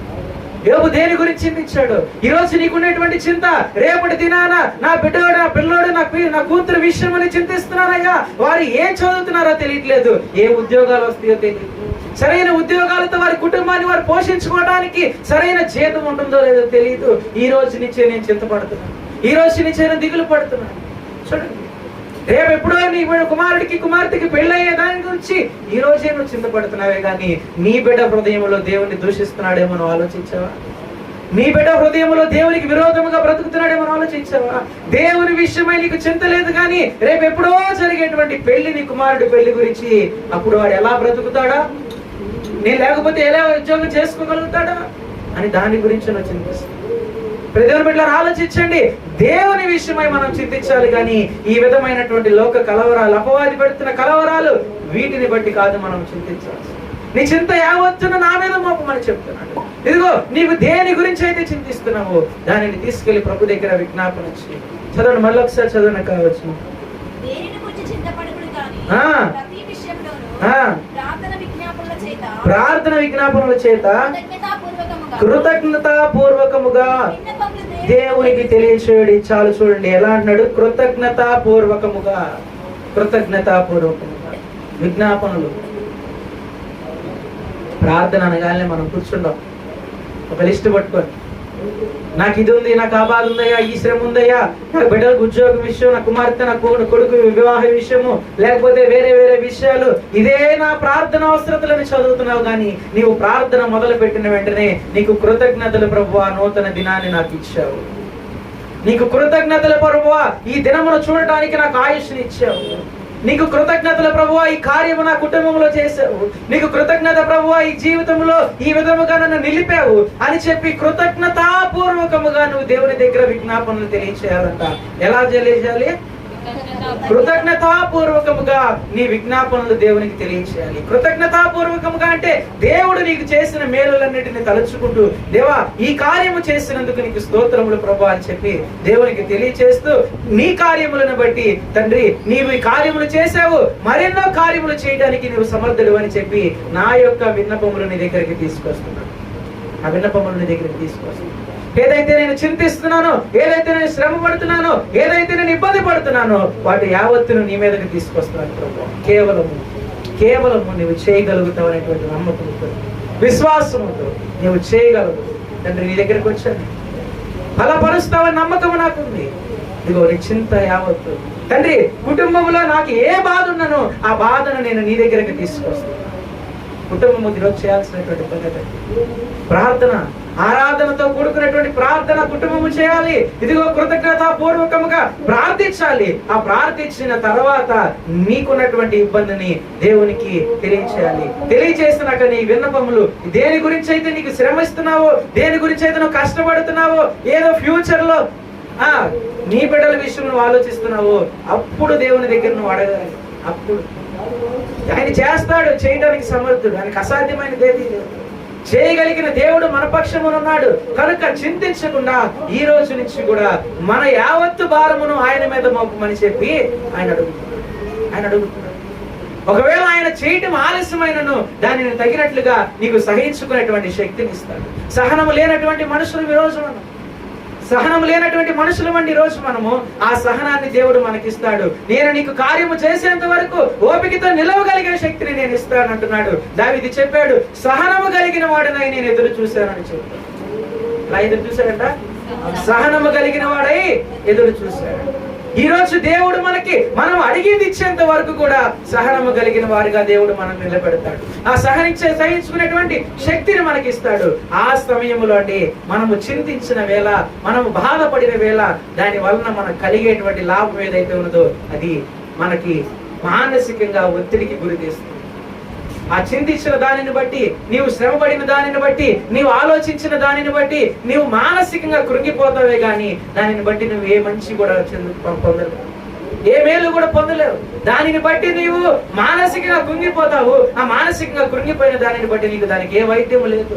యోబు దేని గురించి చింతించాడు? ఈ రోజు నీకున్నటువంటి చింత రేపటి దినాన నా బిడ్డోడు, నా పిల్లోడు, నా కూతురు విషయమని చింతిస్తున్నారయ్యా. వారు ఏం చదువుతున్నారో తెలియట్లేదు, ఏ ఉద్యోగాలు వస్తాయో తెలియదు, సరైన ఉద్యోగాలతో వారి కుటుంబాన్ని వారు పోషించుకోవడానికి సరైన జీతం ఉంటుందో లేదో తెలియదు. ఈ రోజు నుంచే నేను చింతపడుతున్నాను, ఈ రోజు నుంచే నేను దిగులు పడుతున్నాను. చూడండి, రేపు ఎప్పుడో నీ కుమారుడికి కుమార్తెకి పెళ్ళయ్యే దాని గురించి ఈ రోజే నువ్వు చింతపడుతున్నావే కానీ నీ బిడ్డ హృదయంలో దేవుని దూషిస్తున్నాడేమో నువ్వు ఆలోచించావా? నీ బిడ్డ హృదయంలో దేవునికి విరోధముగా బ్రతుకుతున్నాడేమో ఆలోచించావా? దేవుని విషయమై నీకు చింత లేదు కానీ రేపు ఎప్పుడో జరిగేటువంటి పెళ్లి, నీ కుమారుడి పెళ్లి గురించి అప్పుడు వాడు ఎలా బ్రతుకుతాడా, నేను లేకపోతే ఎలా ఉద్యోగం చేసుకోగలుగుతాడా అని దాని గురించి నువ్వు చింతిస్తావు. ప్రజల బిడ్డలారా, ఆలోచించండి. దేవుని విషయమై మనం చింతించాలి కానీ ఈ విధమైనటువంటి లోక కలవరాలు, అపవాది పెడుతున్న కలవరాలు, వీటిని బట్టి కాదు మనం చింతించాల్సి. నీ చింత యావత్తును నా మీద మోపమని చెప్తున్నాడు. ఇదిగో నీవు దేని గురించి అయితే చింతిస్తున్నావో దానిని తీసుకెళ్లి ప్రభు దగ్గర విజ్ఞాపన చేయి. చదవండి, మళ్ళీ ఒకసారి చదవని కావచ్చు. ప్రార్థన విజ్ఞాపనల చేత కృతజ్ఞతాపూర్వకముగా దేవునికి తెలియచేయడి. చాలు. చూడండి ఎలా అంటున్నాడు, కృతజ్ఞతాపూర్వకముగా. కృతజ్ఞతాపూర్వకముగా విజ్ఞాపనలు. ప్రార్థన అనగానే మనం కూర్చుంటాం ఒక లిస్ట్ పట్టుకొని, నాకు ఇది ఉంది, నాకు ఆ బాధ ఉందయ్యా, ఈ శ్రమ ఉందయ్యా, నాకు బిడ్డలకు ఉద్యోగం విషయం, నా కుమార్తె నా కొడుకు వివాహ విషయము, లేకపోతే వేరే వేరే విషయాలు, ఇదే నా ప్రార్థన అవసరతలను చదువుతున్నావు. కానీ నీవు ప్రార్థన మొదలు పెట్టిన వెంటనే నీకు కృతజ్ఞతలు ప్రభువా, నూతన దినాన్ని నాకు ఇచ్చావు. నీకు కృతజ్ఞతలు ప్రభువా, ఈ దినమును చూడటానికి నాకు ఆయుష్ని ఇచ్చావు. నీకు కృతజ్ఞతలు ప్రభువా, ఈ కార్యము నా కుటుంబంలో చేసావు. నీకు కృతజ్ఞత ప్రభువా, ఈ జీవితంలో ఈ విధముగా నన్ను నిలిపావు అని చెప్పి కృతజ్ఞతాపూర్వకముగా నువ్వు దేవుని దగ్గర విజ్ఞాపనలు తెలియచేయాలంట. ఎలా తెలియజేయాలి? కృతజ్ఞతాపూర్వకముగా నీ విజ్ఞాపనలు దేవునికి తెలియచేయాలి. కృతజ్ఞతాపూర్వకముగా అంటే దేవుడు నీకు చేసిన మేలులన్నిటిని తలుచుకుంటూ, దేవా ఈ కార్యము చేసినందుకు నీకు స్తోత్రములు ప్రభువా అని చెప్పి దేవునికి తెలియచేస్తూ, నీ కార్యములను బట్టి తండ్రి నీవు ఈ కార్యములు చేసావు, మరెన్నో కార్యములు చేయడానికి నీవు సమర్థుడు అని చెప్పి నా యొక్క విన్నపములు నీ దగ్గరికి తీసుకొస్తున్నాను. ఆ విన్నపములు నీ దగ్గరికి తీసుకొస్తున్నాను. ఏదైతే నేను చింతిస్తున్నానో, ఏదైతే నేను శ్రమ పడుతున్నానో, ఏదైతే నేను ఇబ్బంది పడుతున్నానో, వాటి యావత్తును నీ మీదకి తీసుకొస్తున్నాను ప్రభు. కేవలము నువ్వు చేయగలుగుతావు అనేటువంటి నమ్మకంతో, విశ్వాసంతో నువ్వు చేయగలవు తండ్రి. నీ దగ్గరికి వచ్చాను, బలపరుస్తావని నమ్మకం నాకుంది. ఇదిగో నీ చింత యావత్తు తండ్రి, కుటుంబంలో నాకు ఏ బాధ ఉన్నానో ఆ బాధను నేను నీ దగ్గరికి తీసుకొస్తాను. కుటుంబము ఈరోజు చేయాల్సినటువంటి పద్ధతి ప్రార్థన, ఆరాధనతో కూడుకున్నటువంటి ప్రార్థన కుటుంబము చేయాలి. ఇదిగో కృతజ్ఞతాపూర్వకముగా ప్రార్థించాలి. ఆ ప్రార్థించిన తర్వాత నీకున్నటువంటి ఇబ్బందిని దేవునికి తెలియచేయాలి. తెలియచేసినాక నీ విన్నపములు దేని గురించి అయితే నీకు శ్రమిస్తున్నావో, దేని గురించి అయితే నువ్వు కష్టపడుతున్నావో, ఏదో ఫ్యూచర్ లో నీ బిడ్డల విషయం నువ్వు ఆలోచిస్తున్నావో, అప్పుడు దేవుని దగ్గర నువ్వు అడగాలి. అప్పుడు ఆయన చేస్తాడు, చేయడానికి సమర్థుడు. ఆయనకు అసాధ్యమైనది ఏది లేదు. చేయగలిగిన దేవుడు మన పక్షమున ఉన్నాడు కనుక చింతించకుండా ఈ రోజు నుంచి కూడా మన యావత్తు భారమును ఆయన మీద మోపమని చెప్పి ఆయన అడుగుతున్నాడు. ఒకవేళ ఆయన చేయటం ఆలస్యమైనను దానిని తగినట్లుగా నీకు సహించుకునేటువంటి శక్తిని ఇస్తాడు. సహనము లేనటువంటి మనుషులు ఈరోజు ఈ రోజు మనము ఆ సహనాన్ని దేవుడు మనకిస్తాడు. నేను నీకు కార్యము చేసేంత వరకు ఓపికతో నిలవగలిగిన శక్తిని నేను ఇస్తాను అంటున్నాడు. దావీదు చెప్పాడు, సహనము కలిగిన వాడనై నేను ఎదురు చూశానని చెప్పాడు. అలా ఎదురు చూశాడంట, సహనము కలిగిన వాడై ఎదురు చూశాడు. ఈ రోజు దేవుడు మనం అడిగింది ఇచ్చేంత వరకు కూడా సహనము కలిగిన వారిగా దేవుడు మనం నిలబెడతాడు. ఆ సహించుకునేటువంటి శక్తిని మనకి ఇస్తాడు. ఆ సమయంలో మనము చింతించిన వేళ, మనము బాధపడిన వేళ, దాని వలన మనకు కలిగేటువంటి లాభం ఏదైతే ఉన్నదో అది మనకి మానసికంగా ఒత్తిడికి గురి చేస్తుంది. ఆ చింతించిన దానిని బట్టి, నీవు శ్రమపడిన దానిని బట్టి, నీవు ఆలోచించిన దానిని బట్టి నీవు మానసికంగా కృంగిపోతావే గాని దానిని బట్టి నువ్వు ఏ మంచి కూడా పొందలేవు, ఏ మేలు కూడా పొందలేవు. దానిని బట్టి నీవు మానసికంగా కృంగిపోతావు. ఆ మానసికంగా కృంగిపోయిన దానిని బట్టి నీకు దానికి ఏ వైద్యం లేదు.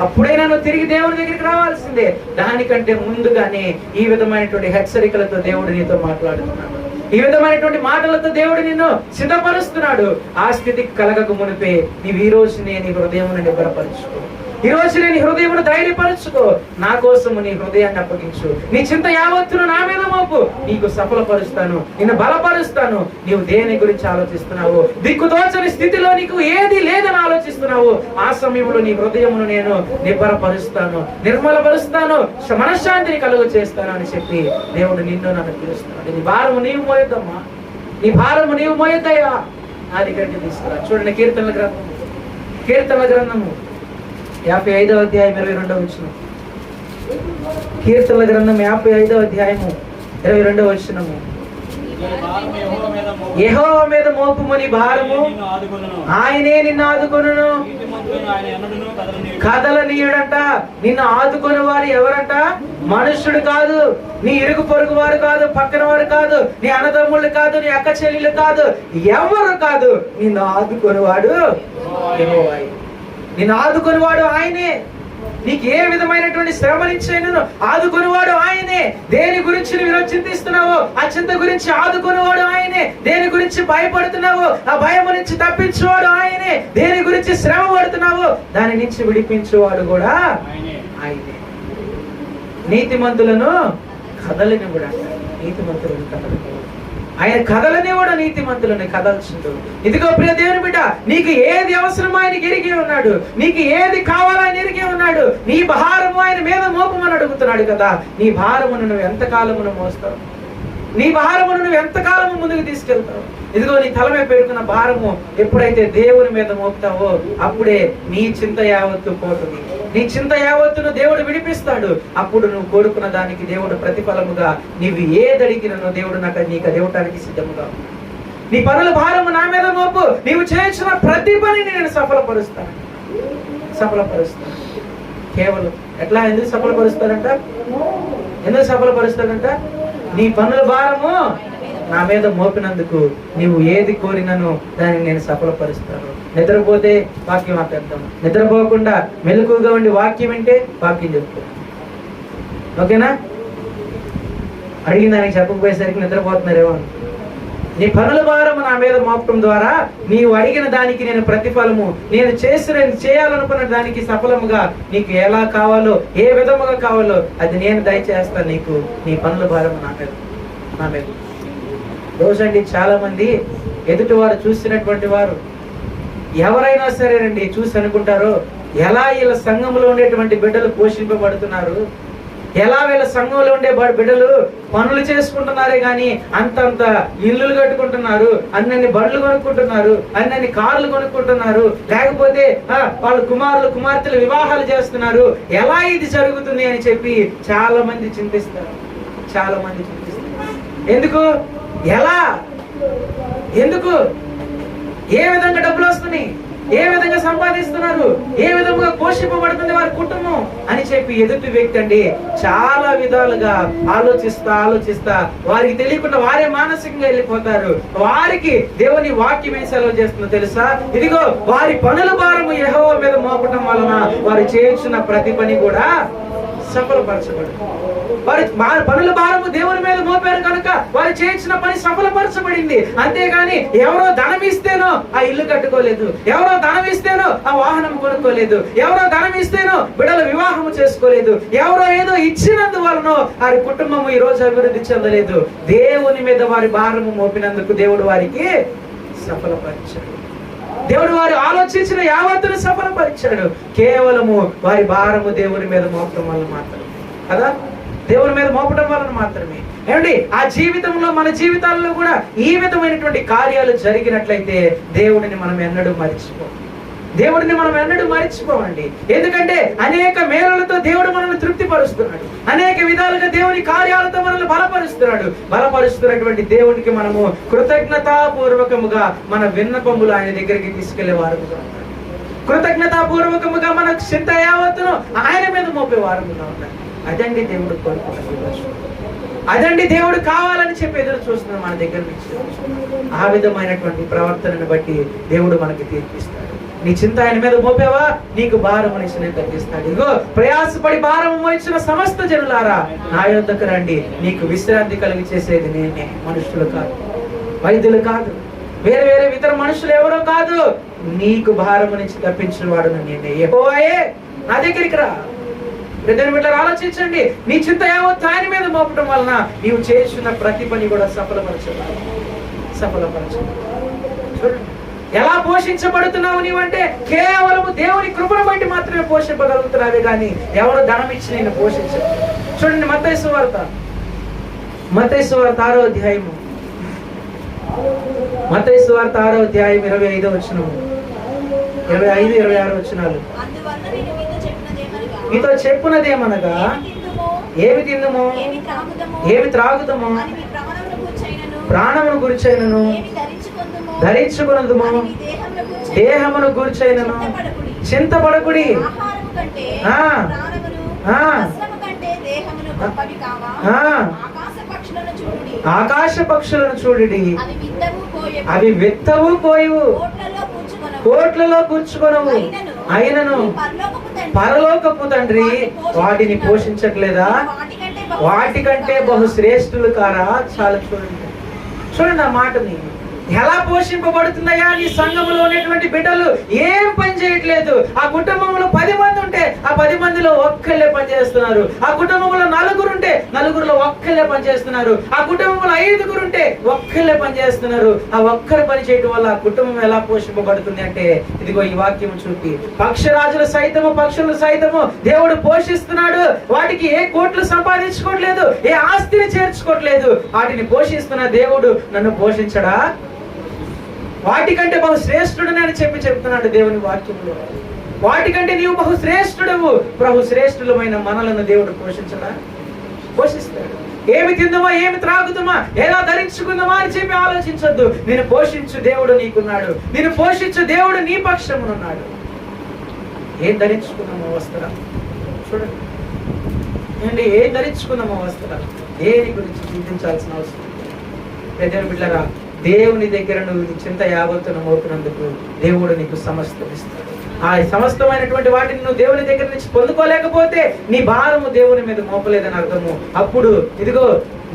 అప్పుడైనా నువ్వు తిరిగి దేవుని దగ్గరికి రావాల్సిందే. దానికంటే ముందుగానే ఈ విధమైనటువంటి హెచ్చరికలతో దేవుడు నీతో మాట్లాడుతున్నాడు. ఈ విధమైనటువంటి మాటలతో దేవుడు నిన్ను సిద్ధపరుస్తున్నాడు. ఆ స్థితికి కలగక మునిపే నీవు ఈ రోజునే నీ హృదయమును నిబ్బరపరచుకో. ఈ రోజునే నీ హృదయమును ధైర్యపరచుకో. నా కోసము నీ హృదయాన్ని అప్పగించు. నీ చింత యావత్తును నా మీద మోపు. నీకు సఫలపరుస్తాను, నిన్ను బలపరుస్తాను. నీవు దేని గురించి ఆలోచిస్తున్నావు, దిక్కుదోచని స్థితిలో నీకు ఏది లేదని ఆలోచిస్తున్నావు, ఆ సమయంలో నీ హృదయమును నేను నిబ్బరపరుస్తాను, నిర్మలపరుస్తాను, మనశ్శాంతిని కలుగు చేస్తాను అని చెప్పి దేవుడు నిన్ను నన్ను పిలుస్తున్నాడు. నీ భారము నీవు మోయొద్దమ్మా, నీ భారము నీవు మోయొద్దయ్యా. నా దగ్గరికి తీసుకురా. చూడండి, కీర్తనల గ్రంథము 55వ అధ్యాయం 22వ వచనం. కీర్తనల గ్రంథం 55వ అధ్యాయము 22వ వచనము. యెహోవా మీద మోపుమని భారము, ఆయనే నిన్ను ఆదుకొనును. కదలనీయుడంట. నిన్ను ఆదుకొని వారు ఎవరంట? మనుష్యుడు కాదు, నీ ఇరుగు పొరుగు వారు కాదు, పక్కన వారు కాదు, నీ అన్నదమ్ముళ్ళు కాదు, నీ అక్క చెల్లెలు కాదు, ఎవరు కాదు. నిన్ను ఆదుకొని వాడు యెహోవా. నిన్ను ఆదుకొనివాడు ఆయనే. నీకు ఏ విధమైనటువంటి శ్రమ నుంచి ఆదుకొనివాడు ఆయనే. దేని గురించి నువ్వు చింతిస్తున్నావో ఆ చింత గురించి ఆదుకొనివాడు ఆయనే. దేని గురించి భయపడుతున్నావో ఆ భయం నుంచి తప్పించేవాడు ఆయనే. దేని గురించి శ్రమ పడుతున్నావో దాని నుంచి విడిపించేవాడు కూడా ఆయనే. నీతిమంతులను కదలిని కూడా, నీతిమంతులను కదలిని. ఆయన కదలనివాడు నీతిమంతులని కదల్చుండు. ఇదిగో ప్రియ దేవుని బిడ్డ, నీకు ఏది అవసరమో ఆయనకి ఎరిగి ఉన్నాడు. నీకు ఏది కావాలో ఆయన ఎరిగి ఉన్నాడు. నీ భారము ఆయన మీద మోపమని అడుగుతున్నాడు కదా. నీ భారమును నువ్వు ఎంతకాలమును మోస్తావు? నీ భారమును నువ్వు ఎంతకాలము ముందుకు తీసుకెళ్తావు? ఇదిగో నీ తల మీద పెడుతున్న భారము ఎప్పుడైతే దేవుని మీద మోపుతావో అప్పుడే నీ చింత యావత్తు పోతుంది. నీ చింత యావత్తును దేవుడు విడిపిస్తాడు. అప్పుడు నువ్వు కోరుకున్న దానికి దేవుడు ప్రతిఫలముగా నీవు ఏదడిగినో దేవుడు నీకు అది ఇవ్వటానికి సిద్ధముగా. నీ పనుల భారము నా మీద మోపు, నీవు చేసిన ప్రతి పనిని నేను సఫలపరుస్తాను. కేవలం ఎట్లా? ఎందుకు సఫలపరుస్తాడంట? నీ పనుల భారము నా మీద మోపినందుకు నీవు ఏది కోరినను దాన్ని నేను సఫలపరుస్తాను. నిద్రపోతే వాక్యం అర్థం, నిద్రపోకుండా మెలకుగా ఉండి వాక్యం వింటే వాక్యం చెప్తా. ఓకేనా? అడిగిన దానికి చెప్పకపోయేసరికి నిద్రపోతున్నారేమో. నీ పనుల భారము నా మీద మోపడం ద్వారా నీవు అడిగిన దానికి నేను ప్రతిఫలము, నేను చేయాలనుకున్న దానికి సఫలముగా నీకు ఎలా కావాలో, ఏ విధముగా కావాలో అది నేను దయచేస్తాను నీకు. నీ పనుల భారము నా మీద. రోజండి చాలా మంది ఎదుటి వారు చూసినటువంటి వారు ఎవరైనా సరేనండి చూసి అనుకుంటారో ఎలా వీళ్ళ సంఘంలో ఉండేటువంటి బిడ్డలు పోషింపబడుతున్నారు, ఎలా వీళ్ళ సంఘంలో ఉండే బిడ్డలు పనులు చేసుకుంటున్నారే గాని అంతంత ఇల్లులు కట్టుకుంటున్నారు, అన్నన్ని బండ్లు కొనుక్కుంటున్నారు, అన్నన్ని కార్లు కొనుక్కుంటున్నారు, లేకపోతే వాళ్ళ కుమార్తెలు వివాహాలు చేస్తున్నారు, ఎలా ఇది జరుగుతుంది అని చెప్పి చాలా మంది చింతిస్తారు. ఎందుకు? ఎలా? ఎందుకు? ఏ విధంగా డబ్బులు వస్తున్నాయి, ఏ విధంగా సంపాదిస్తున్నారు, ఏ విధంగా పోషింపబడుతుంది వారి కుటుంబం అని చెప్పి ఎదుటి వ్యక్తి అండి చాలా విధాలుగా ఆలోచిస్తా వారికి తెలియకుండా వారే మానసికంగా వెళ్ళిపోతారు. వారికి దేవుని వాక్యం ఏం సెలవు చేస్తుందో తెలుసా? ఇదిగో వారి పనుల భారము యెహోవా మీద మోపడం వలన వారు చేస్తున్న ప్రతి పని కూడా సఫలపరచబడింది. వారి పనుల భారము దేవుని మీద మోపారు కనుక వారు చేయించిన పని సఫలపరచబడింది. అంతేగాని ఎవరో ధనం ఇస్తేనో ఆ ఇల్లు కట్టుకోలేదు, ఎవరో ధనం ఇస్తేనో ఆ వాహనం కొనుక్కోలేదు, ఎవరో ధనం ఇస్తేనో బిడ్డల వివాహం చేసుకోలేదు, ఎవరో ఏదో ఇచ్చినందువలనో వారి కుటుంబము ఈ రోజు అభివృద్ధి చెందలేదు. దేవుని మీద వారి భారము మోపినందుకు దేవుడు వారికి సఫలపరిచాడు. దేవుడు వారు ఆలోచించిన యావత్తును సఫలపరిచాడు. కేవలము వారి భారము దేవుని మీద మోపడం వల్ల మాత్రమే కదా, దేవుని మీద మోపడం వలన మాత్రమే. ఏమండి, ఆ జీవితంలో మన జీవితాల్లో కూడా ఈ విధమైనటువంటి కార్యాలు జరిగినట్లయితే దేవుడిని మనం ఎన్నడూ మరిచిపోమండి. ఎందుకంటే అనేక మేలులతో దేవుడు మనల్ని తృప్తిపరుస్తున్నాడు, అనేక విధాలుగా దేవుని కార్యాలతో మనల్ని బలపరుస్తున్నటువంటి దేవునికి మనము కృతజ్ఞతాపూర్వకముగా మన విన్నపములు ఆయన దగ్గరికి తీసుకెళ్లే వారముగా ఉండాలి. కృతజ్ఞతాపూర్వకముగా మన చింత యావత్తును ఆయన మీద మోపే వారముగా ఉండాలి. అదండి దేవుడు కోరుకుంటున్నాడు, అదండి దేవుడు కావాలని చెప్పి ఎదురు చూస్తున్నాడు మన దగ్గర నుంచి. ఆ విధమైనటువంటి ప్రవర్తనను బట్టి దేవుడు మనకి తీర్పిస్తాడు. నీ చింత ఆయన మీద మోపేవా, నీకు భారం అనేసి నేను తగ్గిస్తాడు. ఇగో ప్రయాసపడి భారం మోయించిన సమస్త జనులారా నా యొద్దకు రండి, నీకు విశ్రాంతి కలిగి చేసేది నేనే, మనుషులు కాదు, వైద్యులు కాదు, వేరే ఇతర మనుషులు ఎవరో కాదు, నీకు భారం నుంచి తప్పించిన వాడు నేనే, యెహోవాయే. నా దగ్గరికి రా. బిడ్డలు ఆలోచించండి, నీ చింత యావత్తు ఆయన మీద మోపడం వలన నీవు చేస్తున్న ప్రతి పని కూడా సఫలపరచాలి. చూడండి ఎలా పోషించబడుతున్నావు నీవంటే కేవలము దేవుని కృపను బట్టి మాత్రమే పోషింపగలుగుతున్నావే కానీ ఎవరు ధనం ఇచ్చి నేను పోషించదు. చూడండి మత్తయి సువార్త 6వ అధ్యాయము, మత్తయి సువార్త 6వ అధ్యాయం 25వ వచనం, 25, 26 వచనాలు. మీతో చెప్పున్నదేమనగా ఏమి తిందుమో, ఏమి త్రాగుదమో, ప్రాణమును గురిచైనను ధరించుకున్నదుమో, దేహమును గురిచైనను చింతపడకుడి. ఆకాశ పక్షులను చూడుడి, అవి విత్తవు కోయవు, కోట్లలో కూర్చుకొనవు, అయినను పరలోకపు తండ్రి వాటిని పోషించట్లేదా? వాటికంటే బహు శ్రేష్ఠులు కారా? చాలా చూడండి ఆ మాటని. ఎలా పోషింపబడుతున్నాయా? నీ సంఘములో ఉన్నటువంటి బిడ్డలు ఏం పని చేయట్లేదు. ఆ కుటుంబంలో 10 మంది ఉంటే ఆ 10 మందిలో ఒక్కళ్ళే పని చేస్తున్నారు. ఆ కుటుంబంలో 4 ఉంటే 4లో ఒక్కళ్ళే పని చేస్తున్నారు. ఆ కుటుంబంలో 5 ఉంటే ఒక్కళ్ళే పని చేస్తున్నారు. ఆ ఒక్కరు పని చేయడం వల్ల ఆ కుటుంబం ఎలా పోషింపబడుతుంది అంటే ఇదిగో ఈ వాక్యం చూపి, పక్షరాజులు సైతము పక్షులు సైతము దేవుడు పోషిస్తున్నాడు. వాటికి ఏ కోట్లు సంపాదించుకోవట్లేదు, ఏ ఆస్తిని చేర్చుకోవట్లేదు. వాటిని పోషిస్తున్న దేవుడు నన్ను పోషించడా? వాటికంటే బహు శ్రేష్ఠుడని అని చెప్తున్నాడు దేవుని వాక్యంలో. వాటికంటే నీవు బహు శ్రేష్ఠుడవు. ప్రభు శ్రేష్ఠులమైన మనలను దేవుడు పోషించడా? పోషిస్తాడు. ఏమి తిందామా, ఏమి త్రాగుదామా, ఎలా ధరించుకుందామా అని చెప్పి ఆలోచించొద్దు. నేను పోషించు దేవుడు నీకున్నాడు. నేను పోషించు దేవుడు నీ పక్షమునున్నాడు. ఏం ధరించుకుందామో వస్త్రాలు చూడండి ఏంటి, ఏం ధరించుకుందామో వస్త్రాలు, దేని గురించి చింతించాల్సిన అవసరం. పెద్దలు బిడ్డరా, దేవుని దగ్గర నువ్వు నీ చింత యావత్తును మోపినందుకు దేవుడు నీకు సమస్తం ఇస్తాడు. ఆ సమస్తమైనటువంటి వాటిని నువ్వు దేవుని దగ్గర నుంచి పొందుకోలేకపోతే నీ భారము దేవుని మీద మోపలేదని అర్థము. అప్పుడు ఇదిగో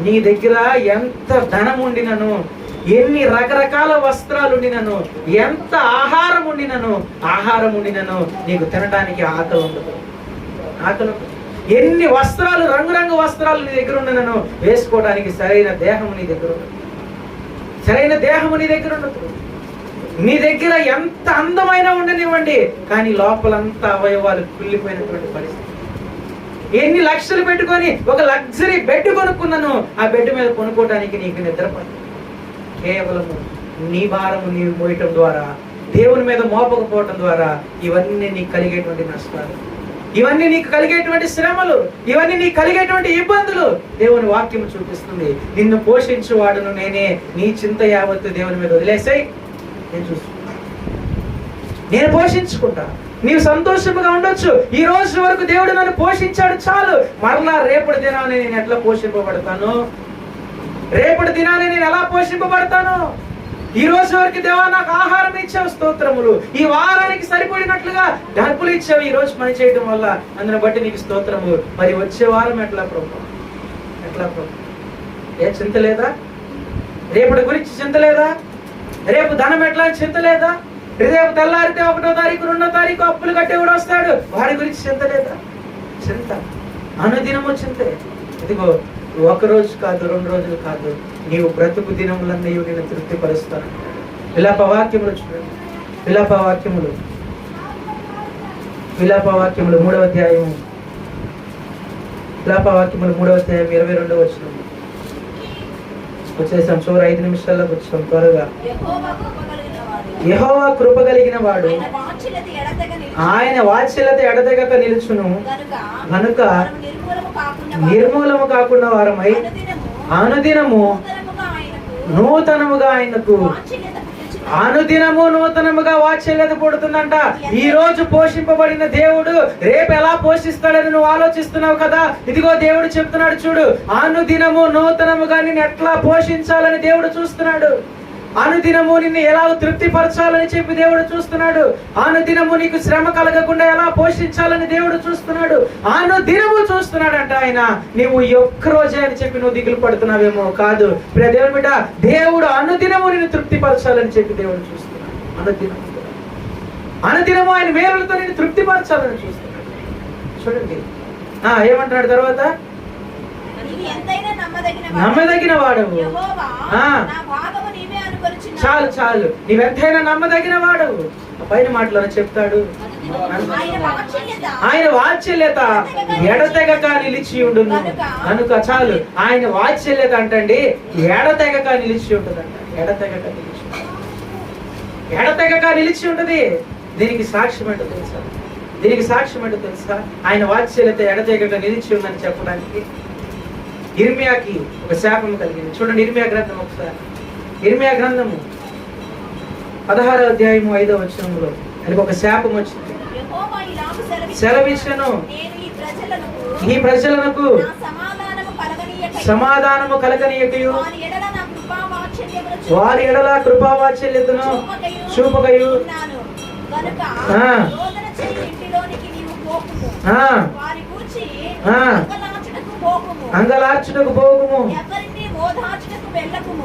నీ దగ్గర ఎంత ధనం ఉండినను, ఎన్ని రకరకాల వస్త్రాలు ఉండినను, ఎంత ఆహారం ఉండినను నీకు తినడానికి ఆకలి ఉండదు. ఆకలి ఎన్ని వస్త్రాలు, రంగురంగు వస్త్రాలు నీ దగ్గర ఉండినను వేసుకోవడానికి సరైన దేహము నీ దగ్గర ఉండదు. సరైన దేహము నీ దగ్గర ఉండదు. నీ దగ్గర ఎంత అందమైన ఉండనివ్వండి, కానీ లోపలంతా అవయవాలు కుళ్ళిపోయినటువంటి పరిస్థితి. ఎన్ని లక్షలు పెట్టుకొని ఒక లగ్జరీ బెడ్ కొనుక్కున్నాను, ఆ బెడ్ మీద కొనుక్కోవడానికి నీకు నిద్రపడదు. కేవలము నీ భారము నీవు మోయటం ద్వారా, దేవుని మీద మోపకపోవటం ద్వారా ఇవన్నీ నీకు కలిగేటువంటి నష్టాలు, ఇవన్నీ నీకు కలిగేటువంటి శ్రమలు, ఇవన్నీ నీకు కలిగేటువంటి ఇబ్బందులు దేవుని వాక్యం చూపిస్తుంది. నిన్ను పోషించువాడును నేనే, నీ చింత యావత్తు దేవుని మీద వదిలేసాయి, నేను చూసుకుంటా, నేను పోషించుకుంటా. నీవు సంతోషంగా ఉండొచ్చు. ఈ రోజు వరకు దేవుడు నన్ను పోషించాడు చాలు. మరలా రేపటి దినాన్ని నేను ఎట్లా పోషింపబడతాను? రేపటి దినాన్ని నేను ఎలా పోషింపబడతాను? ఈ రోజు వరకు దేవా నాకు ఆహారం ఇచ్చావు, స్తోత్రములు. ఈ వారానికి సరిపడినట్లుగా డబ్బులు ఇచ్చావు ఈ రోజు పని చేయడం వల్ల, అందుని బట్టి నీకు స్తోత్రము. మరి వచ్చే వారం ఎట్లా ప్రభు? ఏ చింత లేదా? రేపటి గురించి చింత లేదా? రేపు ధనం ఎట్లా చింత లేదా? రేపు తెల్లారితే 1వ తారీఖు 2వ తారీఖు అప్పులు కట్టేవాడు వస్తాడు, వాడి గురించి చింత లేదా? చింత అనుదినము చింతే. ఇదిగో 1 రోజు కాదు, 2 రోజులు కాదు, నీవు బ్రతుకు దినములన్నీ నేను తృప్తిపరుస్తాను. విలాపవాక్యములు చూడండి. విలాపవాక్యములు 3వ అధ్యాయము. విలాపవాక్యములు 3వ అధ్యాయం 22వ వచనం. వచ్చేసాం, చివరి 5 నిమిషాల్లో వచ్చాం త్వరగా. యెహోవా కృప కలిగిన వాడు, ఆయన వాత్సల్యత ఎడతెగక నిలుచును గనుక నిర్మూలము కాకుండా వారమై అనుదినము నూతనముగా ఆయనకు అనుదినము నూతనముగా వాత్సల్యత పుడుతుందంట. ఈ రోజు పోషింపబడిన దేవుడు రేపు ఎలా పోషిస్తాడని నువ్వు ఆలోచిస్తున్నావు కదా. ఇదిగో దేవుడు చెప్తున్నాడు చూడు, అనుదినము నూతనముగా నిన్ను ఎట్లా పోషించాలని దేవుడు చూస్తున్నాడు. అనుదినము నిన్ను ఎలా తృప్తిపరచాలని చెప్పి దేవుడు చూస్తున్నాడు. అనుదినము నీకు శ్రమ కలగకుండా ఎలా పోషించాలని దేవుడు చూస్తున్నాడు. అనుదినము చూస్తున్నాడంట ఆయన. నీవు ఒక్క రోజే అని చెప్పి నువ్వు దిగులు పడుతున్నావేమో, కాదు ప్రియ దేవుని బిడ్డ, దేవుడు అనుదినము నిన్ను తృప్తిపరచాలని చెప్పి దేవుడు చూస్తున్నాడు. అనుదినము ఆయన మేలులతో నిన్ను తృప్తిపరచాలని చూస్తున్నాడు. చూడండి ఏమంటున్నాడు తర్వాత, నమ్మదగిన వాడవు. చాలు, నీవెంతైనా నమ్మదగిన వాడవు. పైన మాటలో చెప్తాడు, ఆయన వాత్సల్యత ఎడతెగక నిలిచి ఉండును కనుక. చాలు, ఆయన వాత్సల్యత అంటండి ఎడతెగక నిలిచి ఉంటుందంట. ఎడతెగక నిలిచి ఉంటది. దీనికి సాక్ష్యం ఏంటో తెలుసా? ఆయన వాత్సల్యత ఎడతెగక నిలిచి ఉందని చెప్పడానికి ఇర్మియాకి ఒక శాపం కలిగింది. చూడండి ఇర్మియా గ్రంథం ఒకసారి. ఇర్మియా గ్రంథము 16వ అధ్యాయము 5వ వచనంలో ఆయనకు ఒక శాపం వచ్చింది. సెలవిచ్చెను, ఈ ప్రజలకు సమాధానము కలగనీయకయు వారి ఎడల కృపావాత్సల్యతను చూపకయు అంగలార్చుటకు పోకుము,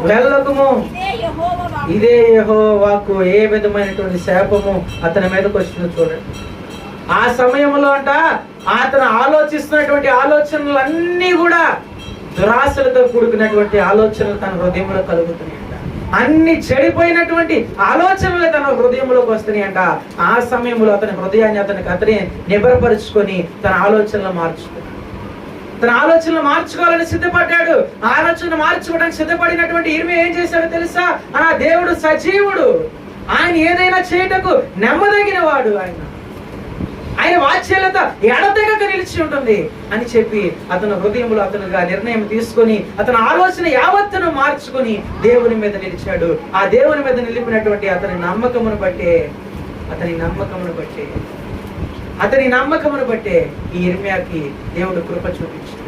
వెళ్ళకుము. ఇదే యెహోవాకు ఏ విధమైనటువంటి శాపము అతని మీదకి వచ్చిందో చూడండి. ఆ సమయంలో అంట అతను ఆలోచిస్తున్నటువంటి ఆలోచనలన్నీ కూడా దురాశలతో కూడుకున్నటువంటి ఆలోచనలు తన హృదయంలో కలుగుతున్నాయంట. అన్ని చెడిపోయినటువంటి ఆలోచనలు తన హృదయంలోకి వస్తున్నాయంట. ఆ సమయంలో అతని హృదయాన్ని అతని నిబరపరుచుకొని తన ఆలోచనలు మార్చుకోవాలని సిద్ధపడ్డాడు. ఆలోచన మార్చుకోవడానికి సిద్ధపడినటువంటి ఇర్మియా ఏం చేశాడో తెలుసా? ఆ దేవుడు సజీవుడు, ఆయన ఏదైనా చేయటకు నమ్మదగిన వాడు, ఆయన వాత్సల్యత ఎడతెగక నిలిచి ఉంటుంది అని చెప్పి అతను హృదయంలో అతనుగా నిర్ణయం తీసుకొని అతని ఆలోచన యావత్తును మార్చుకొని దేవుని మీద నిలిచాడు. ఆ దేవుని మీద నిలిపినటువంటి అతని నమ్మకమును బట్టే ఈ ఇర్మియాకి దేవుడు కృప చూపించాడు.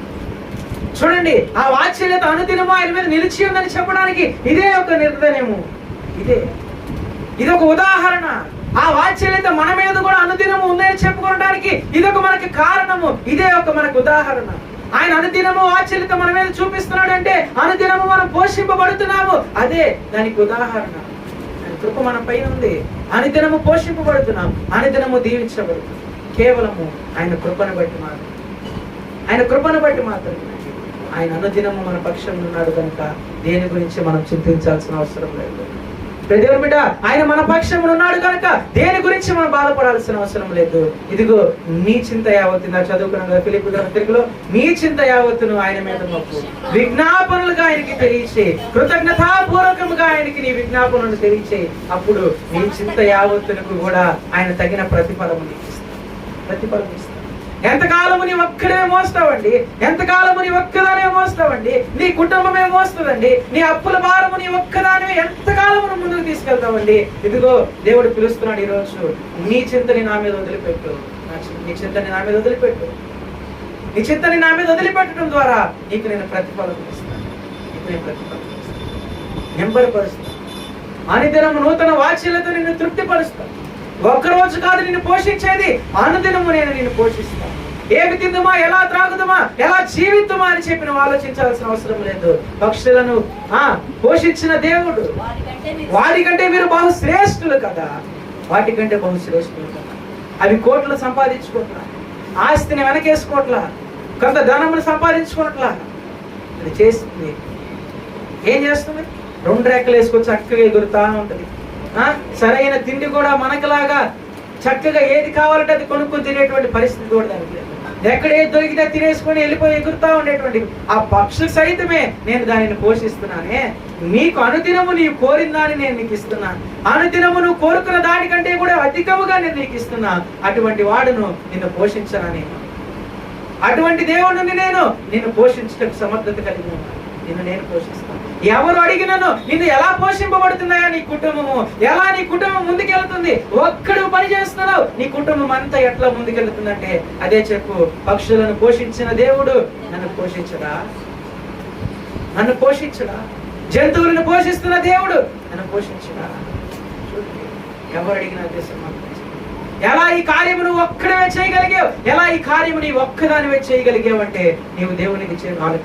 చూడండి, ఆ వాత్సల్యత అనుదినము ఆయన మీద నిలిచి ఉందని చెప్పడానికి ఇదే ఒక నిర్ణయము, ఇది ఒక ఉదాహరణ. ఆ వాత్సల్యత మన మీద కూడా అనుదినము ఉందని చెప్పుకోవడానికి ఇదొక మనకి కారణము, ఇదే ఒక మనకు ఉదాహరణ. ఆయన అనుదినము వాత్సల్యత మన మీద చూపిస్తున్నాడు అంటే అనుదినము మనం పోషింపబడుతున్నాము, అదే దానికి ఉదాహరణ. కృప మన పైన ఉంది, అనుదినము పోషింపబడుతున్నాం, అనుదినము దీవించబడుతున్నాం. కేవలము ఆయన కృపను బట్టి మాత్రమే. ఆయన అనుదినము మన పక్షంలో ఉన్నాడు కనుక దేని గురించి మనం చింతించాల్సిన అవసరం లేదు. దేవుని బిడ్డ, ఆయన మన పక్షంలో ఉన్నాడు కనుక దేని గురించి మనం బాధపడాల్సిన అవసరం లేదు. ఇదిగో నీ చింత యావత్తు, నా చదువుకున్న ఫిలిప్పీ పత్రికలో నీ చింత యావత్తును ఆయన మీద మోపు, విజ్ఞాపనలుగా ఆయనకి తెలియచే, కృతజ్ఞతాపూర్వకముగా ఆయనకి నీ విజ్ఞాపనలు తెలియచే. అప్పుడు నీ చింత యావత్తునకు కూడా ఆయన తగిన ప్రతిఫలము ఇస్తాడు. ఎంతకాలము నీ ఒక్కడే మోస్తావండి, ఎంతకాలము నీ ఒక్కదానే మోస్తావండి, నీ కుటుంబమే మోస్తుందండి, నీ అప్పుల భారము నీ ఒక్కదానే ఎంతకాలము ముందుకు తీసుకెళ్తావండి. ఇదిగో దేవుడు పిలుస్తున్నాడు ఈరోజు, నీ చింతని నా మీద వదిలిపెట్టు, నీ చింతని నా మీద వదిలిపెట్టడం ద్వారా నీకు నేను ప్రతిఫలం ఇస్తాను, నెంబరుపరుస్తాను. అనుదినము నూతన వాత్సల్యత నిన్ను తృప్తిపరుస్తాను. ఒక్కరోజు కాదు నిన్ను పోషించేది, అనుదినము నేను నిన్ను పోషిస్తాను. ఏమి తిందుమా, ఎలా త్రాగుదమా, ఎలా జీవిద్దుమా అని చెప్పి నువ్వు ఆలోచించాల్సిన అవసరం లేదు. పక్షులను పోషించిన దేవుడు, వాటికంటే మీరు బహుశ్రేష్ఠులు కదా, అవి కోట్లు సంపాదించుకోవట్లా, ఆస్తిని వెనకేసుకోవట్లా, కొంత ధనమును సంపాదించుకోవట్లా. అది చేస్తుంది, ఏం చేస్తుంది? 2 రెక్కలు వేసుకొని చక్కగా ఎగురుతా ఉంటుంది. సరైన తిండి కూడా మనకులాగా చక్కగా ఏది కావాలంటే అది కొనుక్కొని తినేటువంటి పరిస్థితి కూడా దానికి లేదు. ఎక్కడ ఏది దొరికితే తినేసుకొని వెళ్ళిపోయి ఎగురుతా ఉండేటువంటి ఆ పక్షులు సైతమే నేను దానిని పోషిస్తున్నానే. నీకు అనుదినము నీవు కోరిన దాన్ని నేను నీకు ఇస్తున్నాను, అనుదినము నువ్వు కోరుకున్న దానికంటే కూడా అధికముగా నేను నీకు ఇస్తున్నా. అటువంటి వాడును నిన్ను పోషించనా? అటువంటి దేవుడిని నిన్ను పోషించడానికి సమర్థత కలిగి ఉన్నాను, నేను పోషిస్తాను. ఎవరు అడిగినను నిన్ను ఎలా పోషింపబడుతున్నాయా నీ కుటుంబము, ఎలా నీ కుటుంబం ముందుకెళ్తుంది? ఒక్కడు పని చేస్తున్నావు, నీ కుటుంబం అంతా ఎట్లా ముందుకెళ్తుందంటే అదే చెప్పు. పక్షులను పోషించిన దేవుడు నన్ను పోషించడా? జంతువులను పోషిస్తున్న దేవుడు నన్ను పోషించడా? ఎవరు అడిగినా ఎలా ఈ కార్యము నువ్వు ఒక్కడే చేయగలిగావు, ఎలా ఈ కార్యము నీ ఒక్కదానివే చేయగలిగావు అంటే నీవు దేవునికి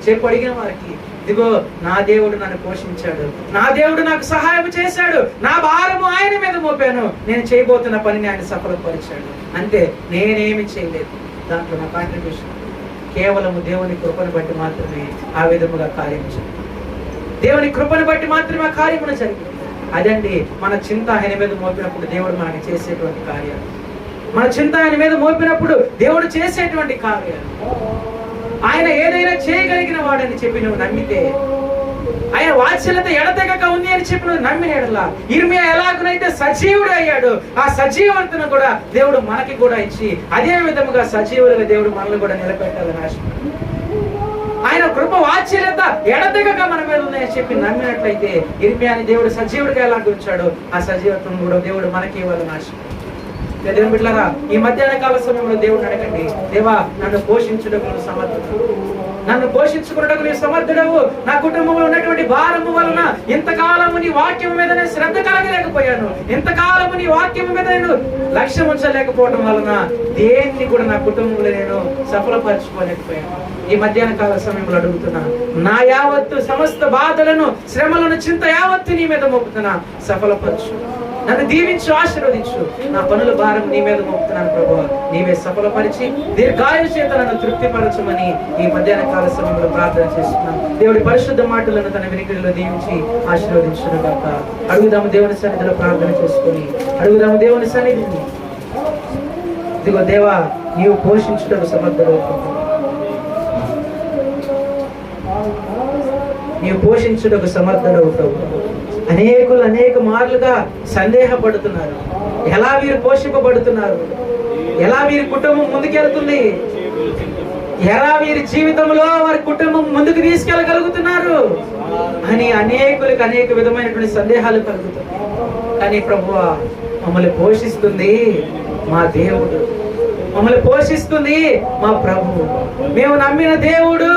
చెప్పు. అడిగిన వారికి ఇదిగో నా దేవుడు నన్ను పోషించాడు, నా దేవుడు నాకు సహాయం చేశాడు, నా భారము ఆయన మీద మోపాను, నేను చేయబోతున్న పనిని ఆయన సఫలపరిచాడు. అంతే, నేనేమి చేయలేదు. దాంట్లో నా కాంట్రిబ్యూషన్ కేవలము దేవుని కృపను బట్టి మాత్రమే ఆ విధముగా కార్యం జరిగింది. దేవుని కృపను బట్టి మాత్రమే ఆ కార్యమును జరిగింది. అదండి మన చింత ఆయన మీద మోపినప్పుడు దేవుడు మనకి చేసేటువంటి కార్యాలు. మన చింత ఆయన మీద మోపినప్పుడు దేవుడు చేసేటువంటి కార్యాలు. ఆయన ఏదైనా చేయగలిగిన వాడని చెప్పి నువ్వు నమ్మితే, ఆయన వాత్సల్యత ఎడతెగక ఉంది అని చెప్పి నువ్వు నమ్మినట్లా, ఇర్మియా ఎలాగనైతే సజీవుడు అయ్యాడు, ఆ సజీవతను కూడా దేవుడు మనకి కూడా ఇచ్చి అదే విధముగా సజీవులుగా దేవుడు మనల్ని కూడా నిలబెట్టాలని ఆశ. ఆయన కృప వాత్సల్యత ఎడతెగక మన మీద ఉన్నాయని చెప్పి నమ్మినట్లయితే ఇర్మియాని దేవుడు సజీవుడిగా ఎలా ఉంచాడు, ఆ సజీవత్వం కూడా దేవుడు మనకి ఇవ్వాలని ఆశ. దేవుని బిడ్డలారా, ఈ మధ్యాహ్న కాల సమయంలో దేవుడిని అడగండి, దేవా నన్ను పోషించుటకు సమర్థుడు. నన్ను పోషించుకున్నటకు నీ సమర్థుడవు. నా కుటుంబంలో ఉన్నటువంటి భారము వలన ఇంతకాలము నీ వాక్యం మీద నేను శ్రద్ధ కలగలేకపోయాను. ఇంతకాలము నీ వాక్యం మీద నేను లక్ష్యం ఉంచలేకపోవడం వలన దేన్ని కూడా నా కుటుంబంలో నేను సఫలపరచుకోలేకపోయాను. ఈ మధ్యాహ్న కాల సమయంలో అడుగుతున్నా, నా యావత్తు సమస్త బాధలను, శ్రమలను, చింత యావత్తు నీ మీద మోపుతున్నా, సఫలపరచు. నన్ను దీవించు, ఆశీర్వదించు. నా పనుల భారం నీ మీద మోపుతున్నాను ప్రభువా. నీవే సఫలపరిచి దీర్ఘాయు చేత నన్ను తృప్తిపరచమని ఈ మధ్యాహ్న కాల సమయంలో ప్రార్థన చేస్తున్నాను. దేవుడి పరిశుద్ధ మాటలను తన వినికిడిలో దీవించి ఆశీర్వదించును గాక. అడుగుదాము దేవుని సన్నిధిలో ప్రార్థన చేసుకొని, అడుగుదాము దేవుని సన్నిధిని. ఇదిగో దేవా, నీవు పోషించుటకు సమర్థుడు, నీవు పోషించుటకు సమర్థుడవుతావు. అనేకులు అనేక మార్లుగా సందేహపడుతున్నారు. ఎలా వీరు పోషింపబడుతున్నారు, ఎలా వీరి కుటుంబం ముందుకెళ్తుంది, ఎలా వీరి జీవితంలో వారి కుటుంబం ముందుకు తీసుకెళ్ళగలుగుతున్నారు అని అనేకులకు అనేక విధమైనటువంటి సందేహాలు కలుగుతున్నాయి. కానీ ప్రభువా, మమ్మల్ని పోషిస్తుంది మా దేవుడు, మమ్మల్ని పోషిస్తుంది మా ప్రభువు. మేము నమ్మిన దేవుడు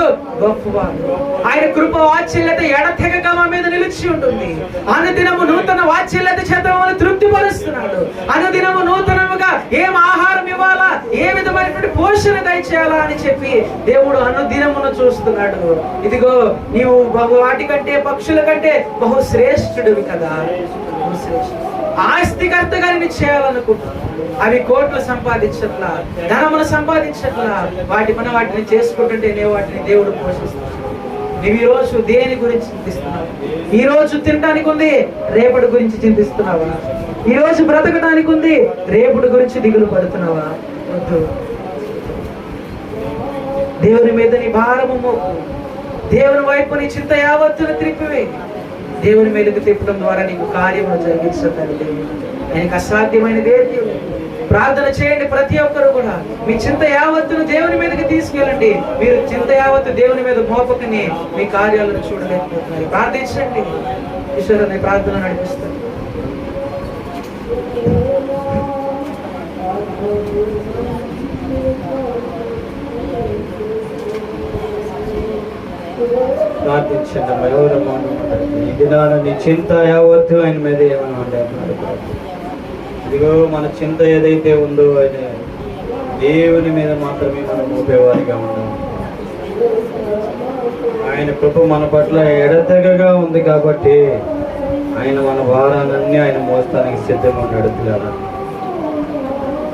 గొప్పవాడు. ఆయన కృప వాత్సల్యత ఎడతెగక మా మీద నిలిచి ఉంటుంది. అనుదినము నూతన వాత్సల్యత చేత మమ్మల్ని తృప్తిపరుస్తున్నాడు. అనుదినము నూతనముగా ఏం ఆహారం ఇవ్వాలా, ఏ విధమైనటువంటి పోషణ దయచేయాలా అని చెప్పి దేవుడు అనుదినమును చూస్తున్నాడు. ఇదిగో, నీవు వాటికంటే పక్షుల కంటే బహు శ్రేష్ఠుడివి కదా. ఆస్తికర్తగా నేను చేయాలనుకుంటున్నాను. అవి కోట్లు సంపాదించట్లా, ధనమును సంపాదించట్లా, వాటిని చేసుకుంటుంటే నేను వాటిని దేవుడు పోషిస్తున్నాడు. నువ్వు ఈ రోజు దేని గురించి చింతిస్తున్నావు? ఈ రోజు తినడానికి ఉంది, రేపటి గురించి చింతిస్తున్నావా? ఈ రోజు బ్రతకడానికి ఉంది, రేపటి గురించి దిగులు పడుతున్నావా? వద్దు. దేవుని మీద నీ భారము మోపు. దేవుని వైపు నీ చింత యావత్తును త్రిప్పివేయి. దేవుని మీదకు తిప్పడం ద్వారా నీకు కార్యములు జరిగించండి. ఆయనకు అసాధ్యమైనది ఏది? ప్రార్థన చేయండి ప్రతి ఒక్కరు కూడా. మీ చింత యావత్తును దేవుని మీదకి తీసుకెళ్ళండి. మీరు చింత యావత్తు దేవుని మీద మోపకని మీ కార్యాలను చూడలేకపోతున్నారు. ప్రార్థించండి. ఈశ్వరుని ప్రార్థన నడిపిస్తాను. ప్రార్థించండి. ఎవరు ఈ దినాన నీ చింత యావత్తు ఆయన మీద ఏమని అన్నారు. ఇదిగో, మన చింత ఏదైతే ఉందో ఆయన దేవుని మీద మాత్రమే మనం మోపేవారిగా ఉన్నాం. ఆయన కృప మన పట్ల ఎడతెగగా ఉంది కాబట్టి ఆయన మన భారాలన్నీ ఆయన మోస్తానికి సిద్ధంగా ఉన్నాడు పిల్లలు.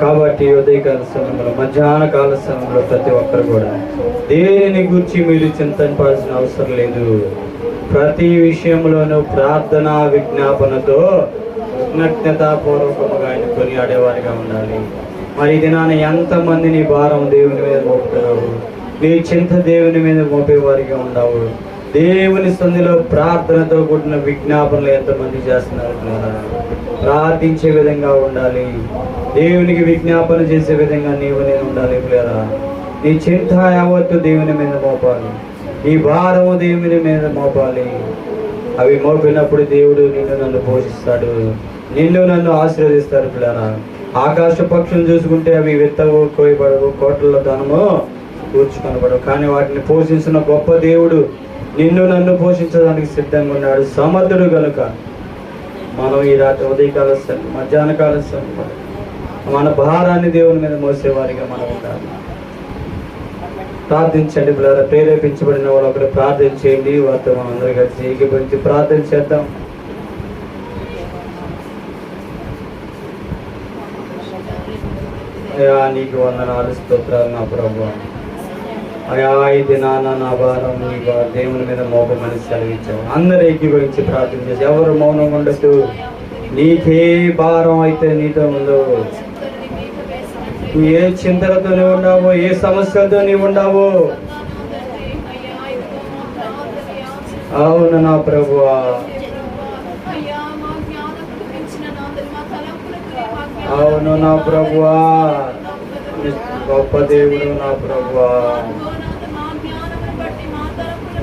కాబట్టి ఉదయకాల సమయంలో, మధ్యాహ్న కాల సమయంలో ప్రతి ఒక్కరు కూడా దేనిని గురించి మీరు చింతించాల్సిన అవసరం లేదు. ప్రతి విషయంలోనూ ప్రార్థన విజ్ఞాపనతో కృతజ్ఞతాపూర్వకముగా ఆయన కొనియాడేవారిగా ఉండాలి. మరి దినాన ఎంతమంది నీ భారం దేవుని మీద మోపుతున్నావు, నీ చింత దేవుని మీద మోపేవారిగా ఉండవు. దేవుని సంధిలో ప్రార్థనతో కూడిన విజ్ఞాపనలు ఎంతమంది చేస్తున్నారు? ప్రార్థించే విధంగా ఉండాలి. దేవునికి విజ్ఞాపన చేసే విధంగా నీవు నేను ఉండాలి పిల్లరా. నీ చింత యావత్తు దేవుని మీద మోపాలి, నీ భారము దేవుని మీద మోపాలి. అవి మోపినప్పుడు దేవుడు నిన్ను నన్ను పోషిస్తాడు, నిన్ను నన్ను ఆశీర్వదిస్తాడు పిల్లరా. ఆకాశ పక్షులు చూసుకుంటే అవి విత్తవు, కోయబడవు, కోట్ల ధనము కూర్చుకొనబడవు. కానీ వాటిని పోషించిన గొప్ప దేవుడు నిన్ను నన్ను పోషించడానికి సిద్ధంగా ఉన్నాడు, సమర్థుడు కనుక మనం ఈ రాత్రి ఉదయకాల మధ్యాహ్న కాల మన భారాన్ని దేవుని మీద మోసేవారిగా మనం ఉండాలి. ప్రార్థించండి పిల్లలు. ప్రేరేపించబడిన వాళ్ళు ఒకరు ప్రార్థన చేయండి. వారితో మనం అందరూ కలిసి ఏకీభవించి ప్రార్థన చేద్దాం. అయా, నీకు వందనాలు, స్తోత్రాలు నా ప్రభువా. అయా, ఈ దినాన నా భారం నీ దేవుని మీద మోపమని సెలవించావు. అందరూ ఏకీభవించి ప్రార్థన చేసి, ఎవరు మౌనం ఉండొద్దు. నీకే భారం అయితే నీతో ఉందో, ఏ చింతలతో నీవు ఉన్నావో, ఏ సమస్యలతో నీవు ఉన్నావో, అవును నా ప్రభువా, అవును నా ప్రభువా, గొప్ప దేవుడు నా ప్రభువా.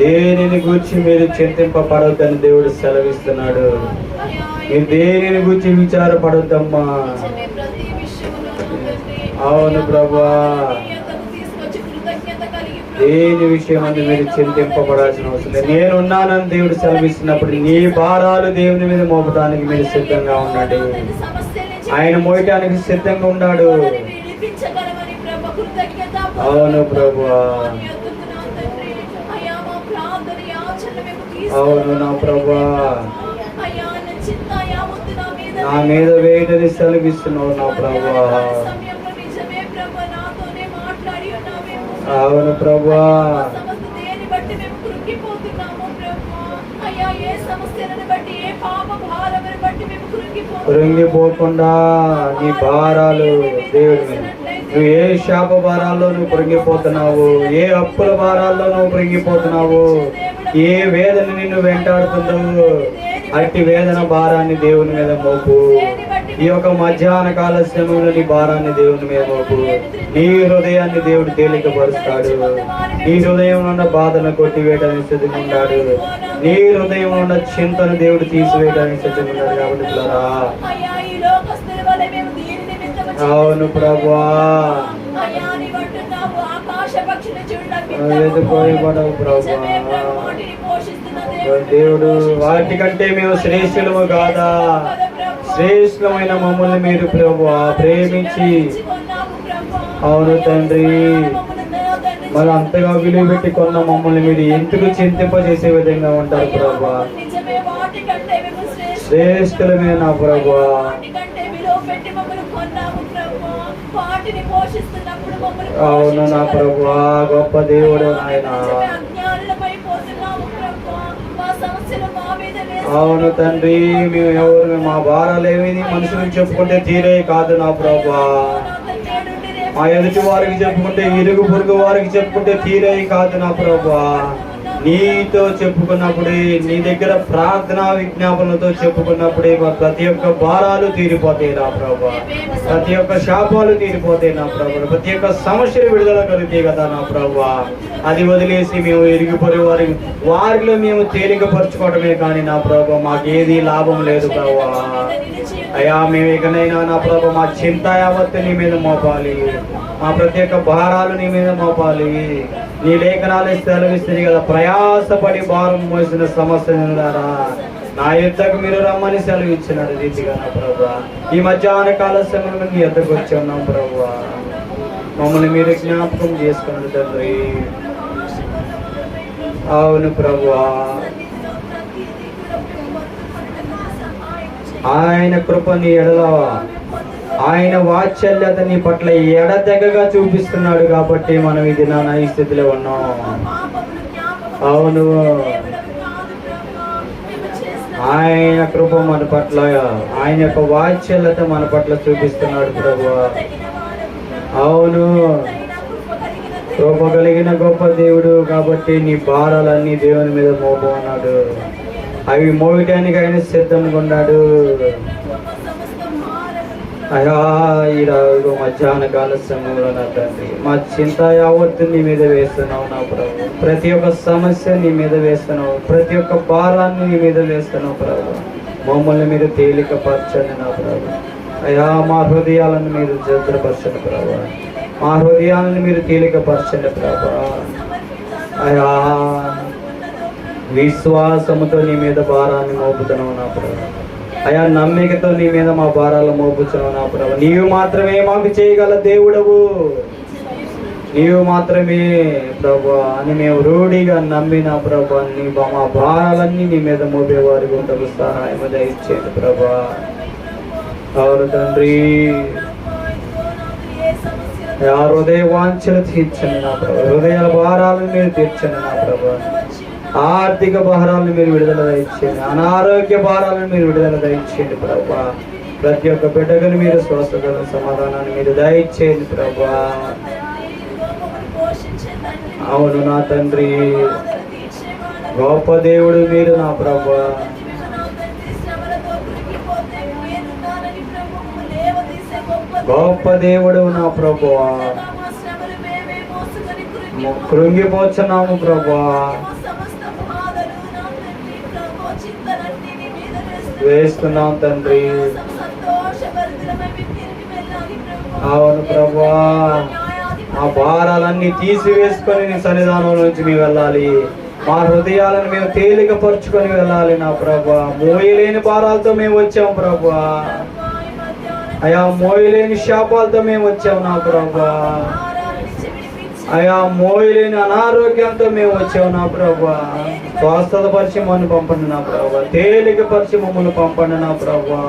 దేనిని గూర్చి మీరు చింతింపబడొద్దని దేవుడు సెలవిస్తున్నాడు. మీరు దేనిని గూర్చి విచారపడొద్దమ్మా. అవును ప్రభువా, దేని విషయం అని మీరు చింతింపబడాల్సిన అవసరం లేదు. నేనున్నానని దేవుడు సెలవిస్తున్నప్పుడు నీ భారాలు దేవుని మీద మోపడానికి మీరు సిద్ధంగా ఉండండి. ఆయన మోయటానికి సిద్ధంగా ఉన్నాడు. అవును ప్రభువా, అవును నా ప్రభువా, నా మీద వేయటని సెలవిస్తున్నావు నా ప్రభువా. అవును ప్రభువా, కృంగిపోకుండా నీ భారాలు దేవుడి మీద. నువ్వు ఏ శాప భారాల్లో నువ్వు కృంగిపోతున్నావు, ఏ అప్పుల భారాల్లో నువ్వు కృంగిపోతున్నావు, ఏ వేదన నిన్ను వెంటాడుతుందో అట్టి వేదన భారాన్ని దేవుని మీద మోపు. ఈ యొక్క మధ్యాహ్న కాల సమయంలో నీ భారాన్ని దేవుని మీద మోపు. నీ హృదయాన్ని దేవుడు తేలికపరుస్తాడు. నీ హృదయంలో ఉన్న బాధను కొట్టివేయడానికి సిద్ధంగా ఉన్నాడు. నీ హృదయంలో ఉన్న చింతను దేవుడు తీసివేయడానికి సిద్ధంగా ఉన్నాడు. కాబట్టి పిల్లరా, అవును ప్రభువా, ఎదుర్కోబడవు ప్రభువా. దేవుడు వాటికంటే మేము శ్రేష్ఠులము కాదా, శ్రేష్ఠమైన మమ్మల్ని మీరు ప్రభువా ప్రేమించి, అవును తండ్రి, మరి అంతగా విలువ పెట్టి కొన్న మమ్మల్ని మీరు ఎందుకు చింతింపజేసే విధంగా ఉంటారు ప్రభువా. శ్రేష్ఠులమే నా ప్రభువా. అవును నా ప్రభువా, గొప్ప దేవుడు ఆయన. అవును తండ్రి, మేము ఎవరు, మా భారాలు ఏమిది మనుషులకు చెప్పుకుంటే తీరే కాదు నా ప్రభువా. మా ఎదుటి వారికి చెప్పుకుంటే, ఇరుగు పొరుగు వారికి చెప్పుకుంటే తీరే కాదు నా ప్రభువా. నీతో చెప్పుకున్నప్పుడే, నీ దగ్గర ప్రార్థనా విజ్ఞాపనలతో చెప్పుకున్నప్పుడే ప్రతి ఒక్క భారాలు తీరిపోతాయి నా ప్రభువా. ప్రతి ఒక్క శాపాలు తీరిపోతాయి నా ప్రభువా. ప్రతి ఒక్క సమస్యలు విడుదల కలుగుతాయి కదా నా ప్రభువా. అది వదిలేసి మేము ఇరిగిపోయే వారిలో మేము తేలికపరచుకోవడమే కానీ నా ప్రభువా మాకేది లాభం లేదు ప్రభువా. అయ్యా, మేము ఇకనైనా నా ప్రభువా మా చింత యావత్తు నీ మీద మోపాలి. మా ప్రతి ఒక్క భారాలు నీ మీద మోపాలి. నీ లేఖనాలు సెలవిస్తుంది కదా, ప్రయాసపడి భారం మోసిన సమస్యలారా నా యుద్ధకు మీరు రమ్మని సెలవిచ్చినారు రీతిగా నా ప్రభువా. ఈ మధ్యాహ్న కాల సమయంలో నీ యుద్ధకు వచ్చి ఉన్నాం ప్రభువా. మమ్మల్ని మీరు జ్ఞాపకం చేసుకున్నాడు తండ్రి. అవును ప్రభువా, ఆయన కృప నీ ఎడల, ఆయన వాత్సల్యత నీ పట్ల ఎడతెగగా చూపిస్తున్నాడు కాబట్టి మనం ఇది నా ఈ స్థితిలో ఉన్నాం. అవును, ఆయన కృప మన పట్ల, ఆయన యొక్క వాత్సల్యత మన పట్ల చూపిస్తున్నాడు ప్రభువా. అవును, కృప కలిగిన గొప్ప దేవుడు కాబట్టి నీ భారాలన్నీ దేవుని మీద మోపన్నాడు. అవి మోయటానికి ఆయన సిద్ధంగా ఉన్నాడు. అయ్యా, ఈ రోజు మధ్యాహ్న కాల సమయంలో నా తండ్రి మా చింత యావత్తు నీ మీద వేస్తున్నావు నా ప్రభు. ప్రతి ఒక్క సమస్య నీ మీద వేస్తున్నావు, ప్రతి ఒక్క భారాన్ని నీ మీద వేస్తున్నావు ప్రభు. మమ్మల్ని మీరు తేలికపరచండి నా ప్రభు. అయ్యా, మా హృదయాలను మీరు భద్రపరచండి ప్రభు. మా హృదయాలను మీరు తేలికపరచండి ప్రభు. అయ్యా, విశ్వాసముతో నీ మీద భారాన్ని మోపుతున్నావు నా ప్రభు. అయా, నమ్మికతో నీ మీద మా భారాలు మోపుతున్నావు నా ప్రభు. నీవు మాత్రమే మాకు చేయగల దేవుడవు, నీవు మాత్రమే ప్రభు అని మేము రూఢిగా నమ్మిన ప్రభు. నీ మా భారాలన్నీ నీ మీద మోపేవారి గుంటకు సహాయం దయచేయండి ప్రభు. అవును తండ్రి, హృదయ వాంఛలు తీర్చండి నా ప్రభు. హృదయ భారాలను మీరు తీర్చండి నా ప్రభు. ఆర్థిక భారాలను మీరు విడుదల దయచేయండి. అనారోగ్య భారాలను మీరు విడుదల దయచేయండి ప్రభా. ప్రతి ఒక్క బిడ్డకు మీరు స్వస్థతను, సమాధానాన్ని మీరు దయచేయండి ప్రభా. అవును నా తండ్రి, గొప్ప దేవుడు మీరు నా ప్రభా. గొప్ప దేవుడు నా ప్రభువా. కృంగిపోచున్నాము ప్రభా, వేస్తున్నాం తండ్రి. అవును ప్రభువా, ఆ భారాలన్నీ తీసివేసుకొని నీ సన్నిధానం నుంచి మేము వెళ్ళాలి. మా హృదయాలను మేము తేలికపరుచుకొని వెళ్ళాలి నా ప్రభా. మోయలేని భారాలతో మేము వచ్చాం ప్రభా. అయా మోయలేని శాపాలతో మేము వచ్చాం నా ప్రభా. అయా మోయలేని అనారోగ్యంతో మేము వచ్చాం నా ప్రభా. స్వస్థత పరిచి మమ్మల్ని పంపండి నా ప్రభా. తేలిక పరిచి మమ్మల్ని పంపండి నా ప్రభా.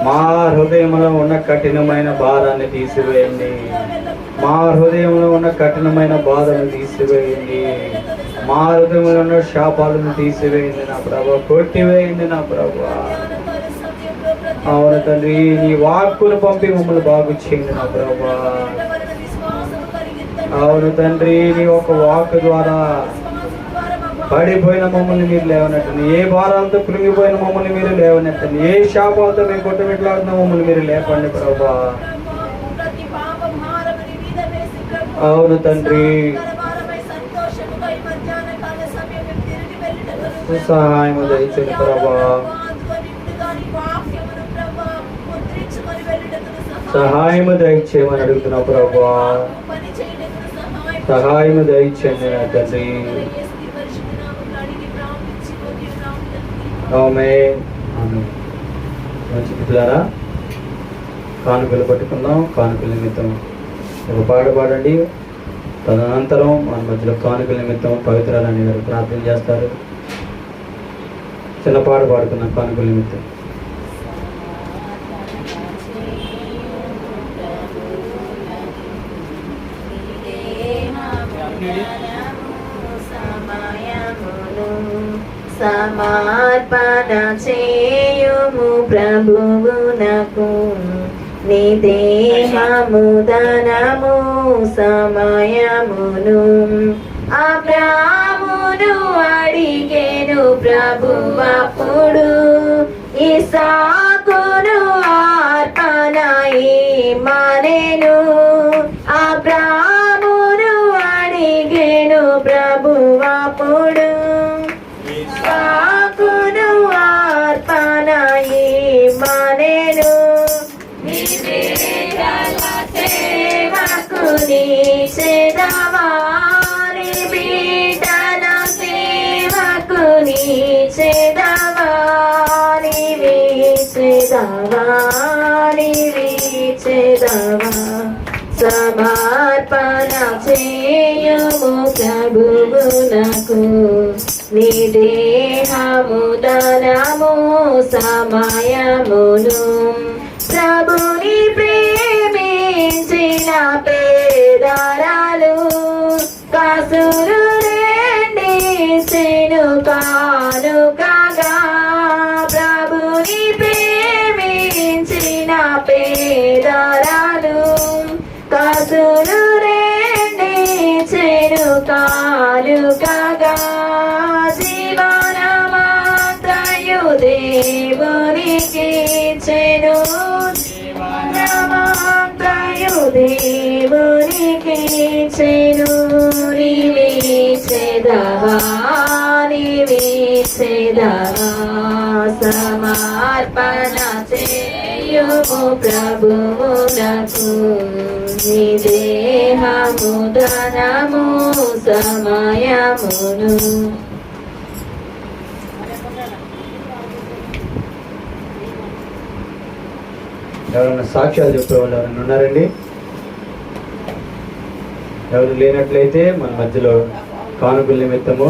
మా హృదయంలో ఉన్న కఠినమైన భారాన్ని తీసివేయండి. మా హృదయంలో ఉన్న కఠినమైన బాధను తీసివేయండి. మా హృదయంలో ఉన్న శాపాలను తీసివేయండి నా ప్రభా. కొట్టివేయండి నా ప్రభా. అవును తండ్రి, నీ వాక్కును పంపి మమ్మల్ని బాగు చేయండి నా ప్రభా. అవును తండ్రి, నీ ఒక వాక్ ద్వారా పడిపోయిన మమ్మల్ని మీరు లేవనెత్తండి. ఏ భారాలతో కృంగిపోయిన మమ్మల్ని మీరు లేవనెత్తండి. ఏ శాపాలతో మేము కొట్టుమిట్లాడుతున్న మమ్మల్ని మీరు లేపండి ప్రభా. అవును తండ్రి, సహాయం దయచేయండి ప్రభా. సహాయం దయచేయమని అడుగుతున్నా ప్రభా. సహాయం దయచేయండి నా తండ్రి. ఆమేన్. ఆమేన్. మంచి పిల్లరా, కానుకలు పట్టుకుందాం. కానుకల నిమిత్తం ఒక పాట పాడండి. తదనంతరం మన మధ్యలో కానుకల నిమిత్తం పవిత్రాలని గారు ప్రార్థన చేస్తారు. చిన్న పాట పాడుకున్నాం కానుకల నిమిత్తం. సమర్పణ చేయుము ప్రభువునకు, నీ దేహము ధనము సమయమును. అబ్రామును అడిగెను ప్రభువప్పుడు, ఇస్సాకును అర్పణ ఇమ్మనెను. అబ్రామును అడిగెను ప్రభువప్పుడు, ఇస్సాకును అర్పణ ఇమ్మనెను. సేవకుని చేదవారి బిడ్డల సేవకుని చేదవారి చేదవా. సమర్పణ చేయుము ప్రభువునకు, నీ దేహము ధనము సమయమును. ప్రభుని ప్రేమించిన పేదరాలు కాసులు రెండేసెను కానుకగా. ప్రభుని ప్రేమించిన పేదరాలు కాసులు రెండేసెను కానుకగా. జీవనమంతయు దేవునికి ఇచ్చెను. జీవనమంతయు దేవునికి ఇచ్చెను. నీవే చేదవా, నీవే చేదవా. సమర్పణ చేయుము ప్రభువునకు, నీ దేహము ధనము సమయమును. ఎవరైనా సాక్ష్యాలు చెప్పేవాళ్ళు ఎవరైనా ఉన్నారండి? ఎవరు లేనట్లయితే మన మధ్యలో కానుకల నిమిత్తము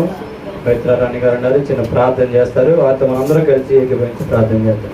పవిత్రారాణి గారు ఉన్నారు. చిన్న ప్రార్థన చేస్తారు. వారితో మనందరం కలిసి ఏకీభవించి ప్రార్థన చేద్దాం.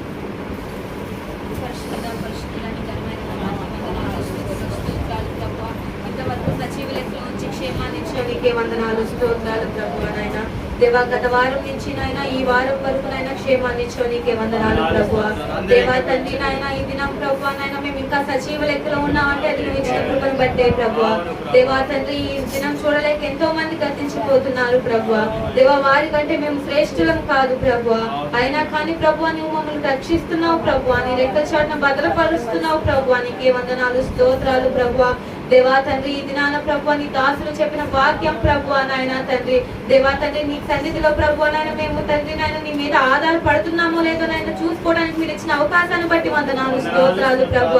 వందనాలు, స్తోత్రాలు ప్రభువా. నాయన దేవా, గత వారం నుంచి నాయన ఈ వారం వరకు నాయన క్షేమాన్ని ఇచ్చోనికే వందనాలు ప్రభువా. దేవా తండ్రి నాయన ఈ దినం ప్రభువా నాయన మేము ఇంకా సజీవ లెక్కలో ఉన్నామంటే అది నువ్వు ఇచ్చిన కృపను బట్టే ప్రభువా. దేవా తండ్రి ఈ దినం చూడలేక ఎంతో మంది గతించిపోతున్నారు ప్రభువా. దేవా, వారి కంటే మేము శ్రేష్ఠులం కాదు ప్రభువా. అయినా కానీ ప్రభువా నువ్వు మమ్మల్ని రక్షిస్తున్నావు ప్రభువా. నీ రెక్కల చాటున భద్రపరుస్తున్నావు ప్రభువా. నీకే వందనాలు, స్తోత్రాలు ప్రభువా. దేవా తండ్రి ఈ దినాన ప్రభు నీ దాసులు చెప్పిన వాక్యం ప్రభు నాయన తండ్రి, దేవా తండ్రి నీ సన్నిధిలో ప్రభు నాయన మేము తండ్రి నాయన నీ మీద ఆధారపడుతున్నామో లేదో నాయన చూసుకోవడానికి మీరు ఇచ్చిన అవకాశాన్ని బట్టి వందనాలు స్తోత్రాలు ప్రభు.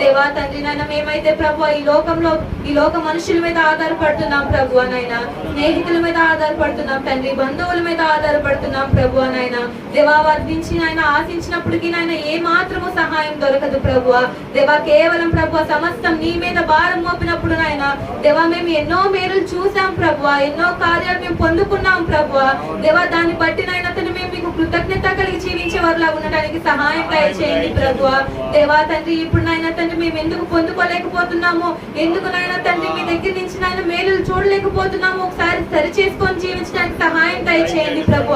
దేవా తండ్రి నాయన మేమైతే ప్రభు ఈ లోక మనుషుల మీద ఆధారపడుతున్నాం ప్రభు నాయన, స్నేహితుల మీద ఆధారపడుతున్నాం తండ్రి, బంధువుల మీద ఆధారపడుతున్నాం ప్రభు నాయన. దేవా వారి నుంచి నాయన ఆశించినప్పటికీ నాయన ఏ మాత్రము సహాయం దొరకదు ప్రభు. దేవా కేవలం ప్రభు సమస్తం నీ మీద భారం మోపినప్పుడు నాయన దేవా మేము ఎన్నో మేలులు చూసాం ప్రభు, ఎన్నో కార్యాలు మేము పొందుకున్నాం ప్రభు. దేవా దాన్ని బట్టి నాయన తండ్రి మేము మీకు కృతజ్ఞత కలిగి జీవించే వారిలా ఉండడానికి సహాయం దయచేయండి ప్రభు. దేవా తండ్రి ఇప్పుడు నాయన తండ్రి మేము ఎందుకు పొందుకోలేకపోతున్నాము, ఎందుకు నాయన తండ్రి మీ దగ్గర నుంచి నాయన మేలులు చూడలేకపోతున్నాము, ఒకసారి సరి చేసుకొని జీవించడానికి సహాయం దయచేయండి ప్రభు.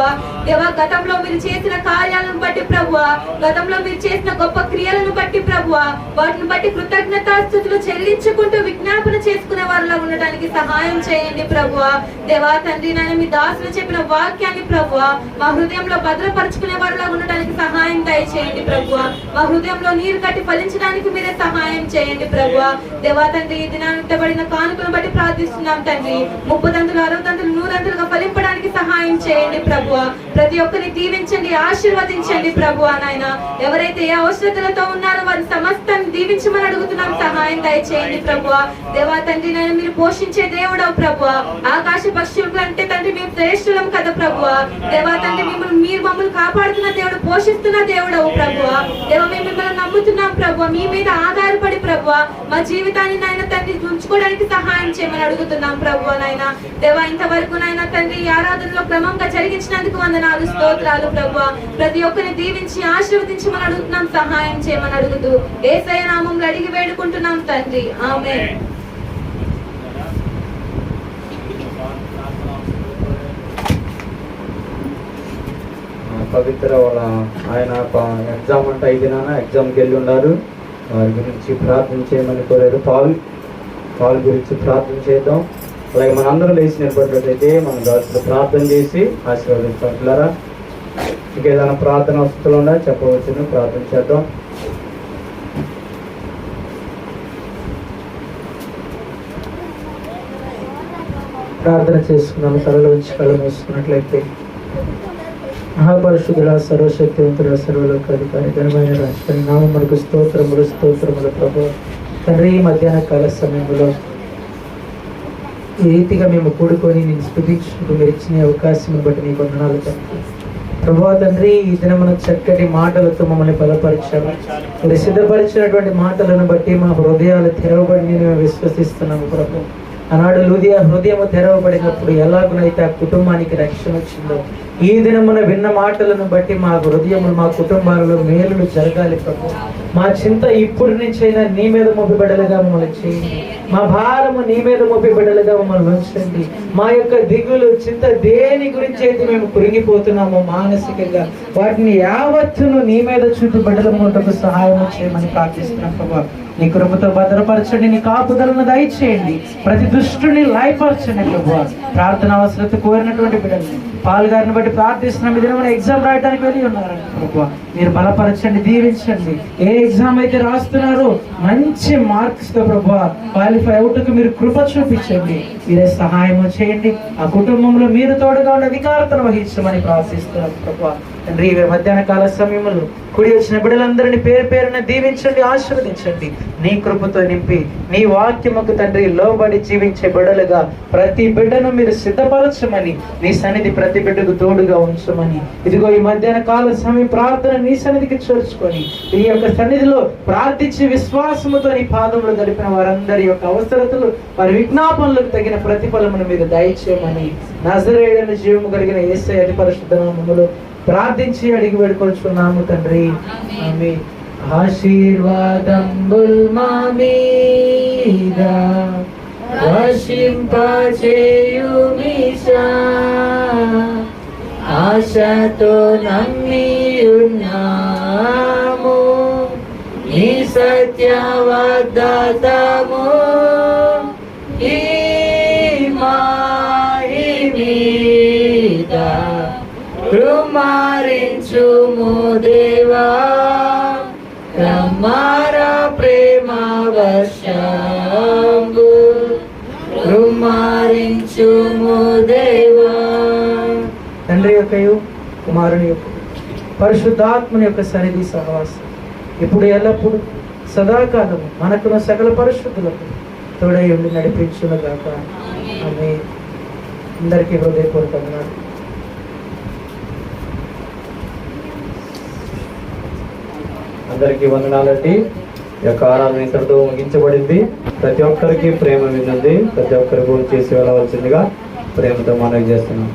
దేవా గతంలో మీరు చేసిన కార్యాలను బట్టి ప్రభు, గతంలో మీరు చేసిన గొప్ప క్రియలను బట్టి ప్రభు, వాటిని బట్టి కృతజ్ఞతాస్తుతులు చెల్లించుకుంటూ విజ్ఞాపన చేసుకునే వారిలా ఉండడానికి సహాయం చేయండి ప్రభు. దేవా తండ్రి నాయన మీ దాసులు చెప్పిన వాక్యాన్ని ప్రభు మా హృదయంలో భద్రపరుచుకునే వారిలా ఉండడానికి సహాయం దయచేయండి ప్రభు. మా హృదయంలో నీరు కట్టి ఫలించడానికి మీరే సహాయం చేయండి ప్రభు. దేవా తండ్రి ఈ దినాన్ని కానుకలను బట్టి ప్రార్థిస్తున్నాం తండ్రి, 30 తంతులు 60 తంతులు 100 తంతులుగా ఫలింపడానికి సహాయం చేయండి ప్రభు. ప్రతి ఒక్కరిని దీవించండి, ఆశీర్వదించండి ప్రభు నాయన. ఎవరైతే ఏ అవసరతలతో ఉన్నారో వారిని సమస్తాన్ని దీవించమని అడుగుతున్నాం, సహాయం దయచేయండి ప్రభు. దేవా తండ్రి నాయన మీరు పోషించే దేవుడవు ప్రభు, ఆకాశ పక్షులు అంటే తండ్రి మేము శ్రేష్ఠులం కదా ప్రభు. దేవా తండ్రి మీరు మమ్మల్ని కాపాడుతున్న దేవుడు, పోషిస్తున్న దేవుడవు ప్రభు. దేవా మేము మిమ్మల్ని నమ్ముతున్నాం ప్రభు, మీ మీద ఆధారపడి ప్రభు మా జీవితాన్ని నాయన తండ్రి ఉంచుకోవడానికి సహాయం చేయమని అడుగుతున్నాం ప్రభు నాయన. దేవా ఇంతవరకు నాయన తండ్రి ఈ ఆరాధనలో క్రమంగా జరిగించినందుకు వందనాలు స్తోత్రాలు ప్రభు. ప్రతి ఒక్కరిని దీవించి ఆశీర్వదించమని అడుగుతున్నాం, సహాయం చేయమని అడుగుతూ యేసయ్య నామములో అడిగి వేడుకుంటున్నాం తండ్రి, ఆమేన్. పవిత్ర వాళ్ళ ఆయన ఎగ్జామ్ అంటే 5 దినాన ఎగ్జామ్కి వెళ్ళి ఉన్నారు, వారి గురించి ప్రార్థన చేయమని కోరారు. పాల్ గురించి ప్రార్థన చేద్దాం. అలాగే మనందరం లేచి నిలబడినట్లయితే మన దాసులు ప్రార్థన చేసి ఆశీర్వదించారా. ఇంకేదైనా ప్రార్థన వస్తువులు ఉన్నా చెప్పవచ్చును, ప్రార్థన చేద్దాం. ప్రార్థన చేసుకున్నాము. తలలో ఉంచి కళ్ళు మూసుకున్నట్లయితే మహాపరిశుద్ధుల సర్వశక్తివంతుల సర్వలోకాధికారి ఘనమైన రాష్ట్రాన్ని నామమునకు స్తోత్రములు ప్రభు. తండ్రి ఈ మధ్యాహ్న కాల సమయంలో ఈ రీతిగా మేము కూడుకొని నేను స్తుతించుకుంటూ మీరు ఇచ్చిన అవకాశం బట్టి నీకు వందనాలు తండ్రి. ప్రభు తండ్రి ఈ దినమున చక్కటి మాటలతో మమ్మల్ని బలపరిచాము. మీరు సిద్ధపరిచినటువంటి మాటలను బట్టి మా హృదయాలు తెరవబడి మేము విశ్వసిస్తున్నాము ప్రభు. ఆనాడు లూదియా హృదయం తెరవబడినప్పుడు ఎలాగునైతే ఆ కుటుంబానికి రక్షణ వచ్చిందో, ఈ దినమున విన్న మాటలను బట్టి మా హృదయములు మా కుటుంబాలలో మేలులు జరగాలి ప్రభు. మా చింత ఇప్పటి నుంచైనా నీ మీద మోపిబిడ్డలుగా మమ్మల్ని చేయండి. మా భారము నీ మీద మోపిబిడ్డలుగా మమ్మల్ని ఉంచండి. మా యొక్క దిగులు చింత దేని గురించి అయితే మేము కురింగిపోతున్నామో మానసికంగా వాటిని యావత్తును నీ మీద చూపి బిడ్డలకు సహాయం చేయమని ప్రార్థిస్తున్నాం ప్రభు. నీ కృపతో భద్రపరచండి, నీ కాపుదలను దయచేయండి, ప్రతి దుష్టుని లయపరచండి ప్రభు. ప్రార్థన అవసరత కోరినటువంటి బిడ్డల్ని పాల్గారిని బట్టి ప్రార్థిస్తున్నాం. ఈ దినమున ఎగ్జామ్ రాయడానికి వెళ్ళి ఉన్నారండి ప్రభు, మీరు బలపరచండి, దీవించండి. ఏ ఎగ్జామ్ అయితే రాస్తున్నారో మంచి మార్క్స్ తో ప్రభు క్వాలిఫై అవుటకు మీరు కృప చూపించండి, మీరే సహాయం చేయండి. ఆ కుటుంబంలో మీరు తోడుగా ఉండే అధికారతను వహించమని ప్రార్థిస్తున్నాం ప్రభు. తండ్రి మధ్యాహ్న కాల సమయంలో కూడి వచ్చిన బిడ్డలందరినీ పేరు పేరున దీవించండి, ఆశీర్వదించండి. నీ కృపతో నింపి నీ వాక్యముకు తండ్రి లోబడి జీవించే బిడ్డలుగా ప్రతి బిడ్డను మీరు సిద్ధపరచమని, నీ సన్నిధి ప్రతి బిడ్డకు తోడుగా ఉంచమని. ఇదిగో ఈ మధ్యాహ్న కాల సమయం ప్రార్థన నీ సన్నిధికి చేర్చుకొని ఈ యొక్క సన్నిధిలో ప్రార్థించి విశ్వాసముతో నీ పాదములు గడిపిన వారందరి యొక్క అవసరతలు వారి విజ్ఞాపనలకు తగిన ప్రతిఫలమును మీరు దయచేయమని నజరేయుడైన జీవము కలిగిన యేసయ్య అతి పరిశుద్ధ నామములో ప్రార్థించి అడిగి వేడుకొంచున్నాము తండ్రి, ఆమేన్. ఆశీర్వాదంబుల్ మా మీద వర్షింపచేయు మీషా, ఆశతో నమ్మి ఉన్నాము నీ సత్య వాగ్దాతము. ఈ మాయి మీద కృమారించుము దేవా, రమ్మార ప్రేమ వర్షంబు యొక్కయు కుమారుని యొక్క పరిశుద్ధాత్మని యొక్క సన్నిధి సహవాసం ఇప్పుడు ఎల్లప్పుడు సదాకాలము మనకున్న సకల పరిశుద్ధులకు తోడై ఉండి నడిపించునుగాక. ఆమేన్. అందరికీ హృదయపూర్వకంగా అందరికీ వందనాలండి. ఈ యొక్క ఆరాధన ఇంతటితో ముగించబడింది. ప్రతి ఒక్కరికి ప్రేమ విన్నది. ప్రతి ఒక్కరు భోజనం చేసి వెళ్ళవలసిందిగా ప్రేమతో మనవి చేస్తున్నాం.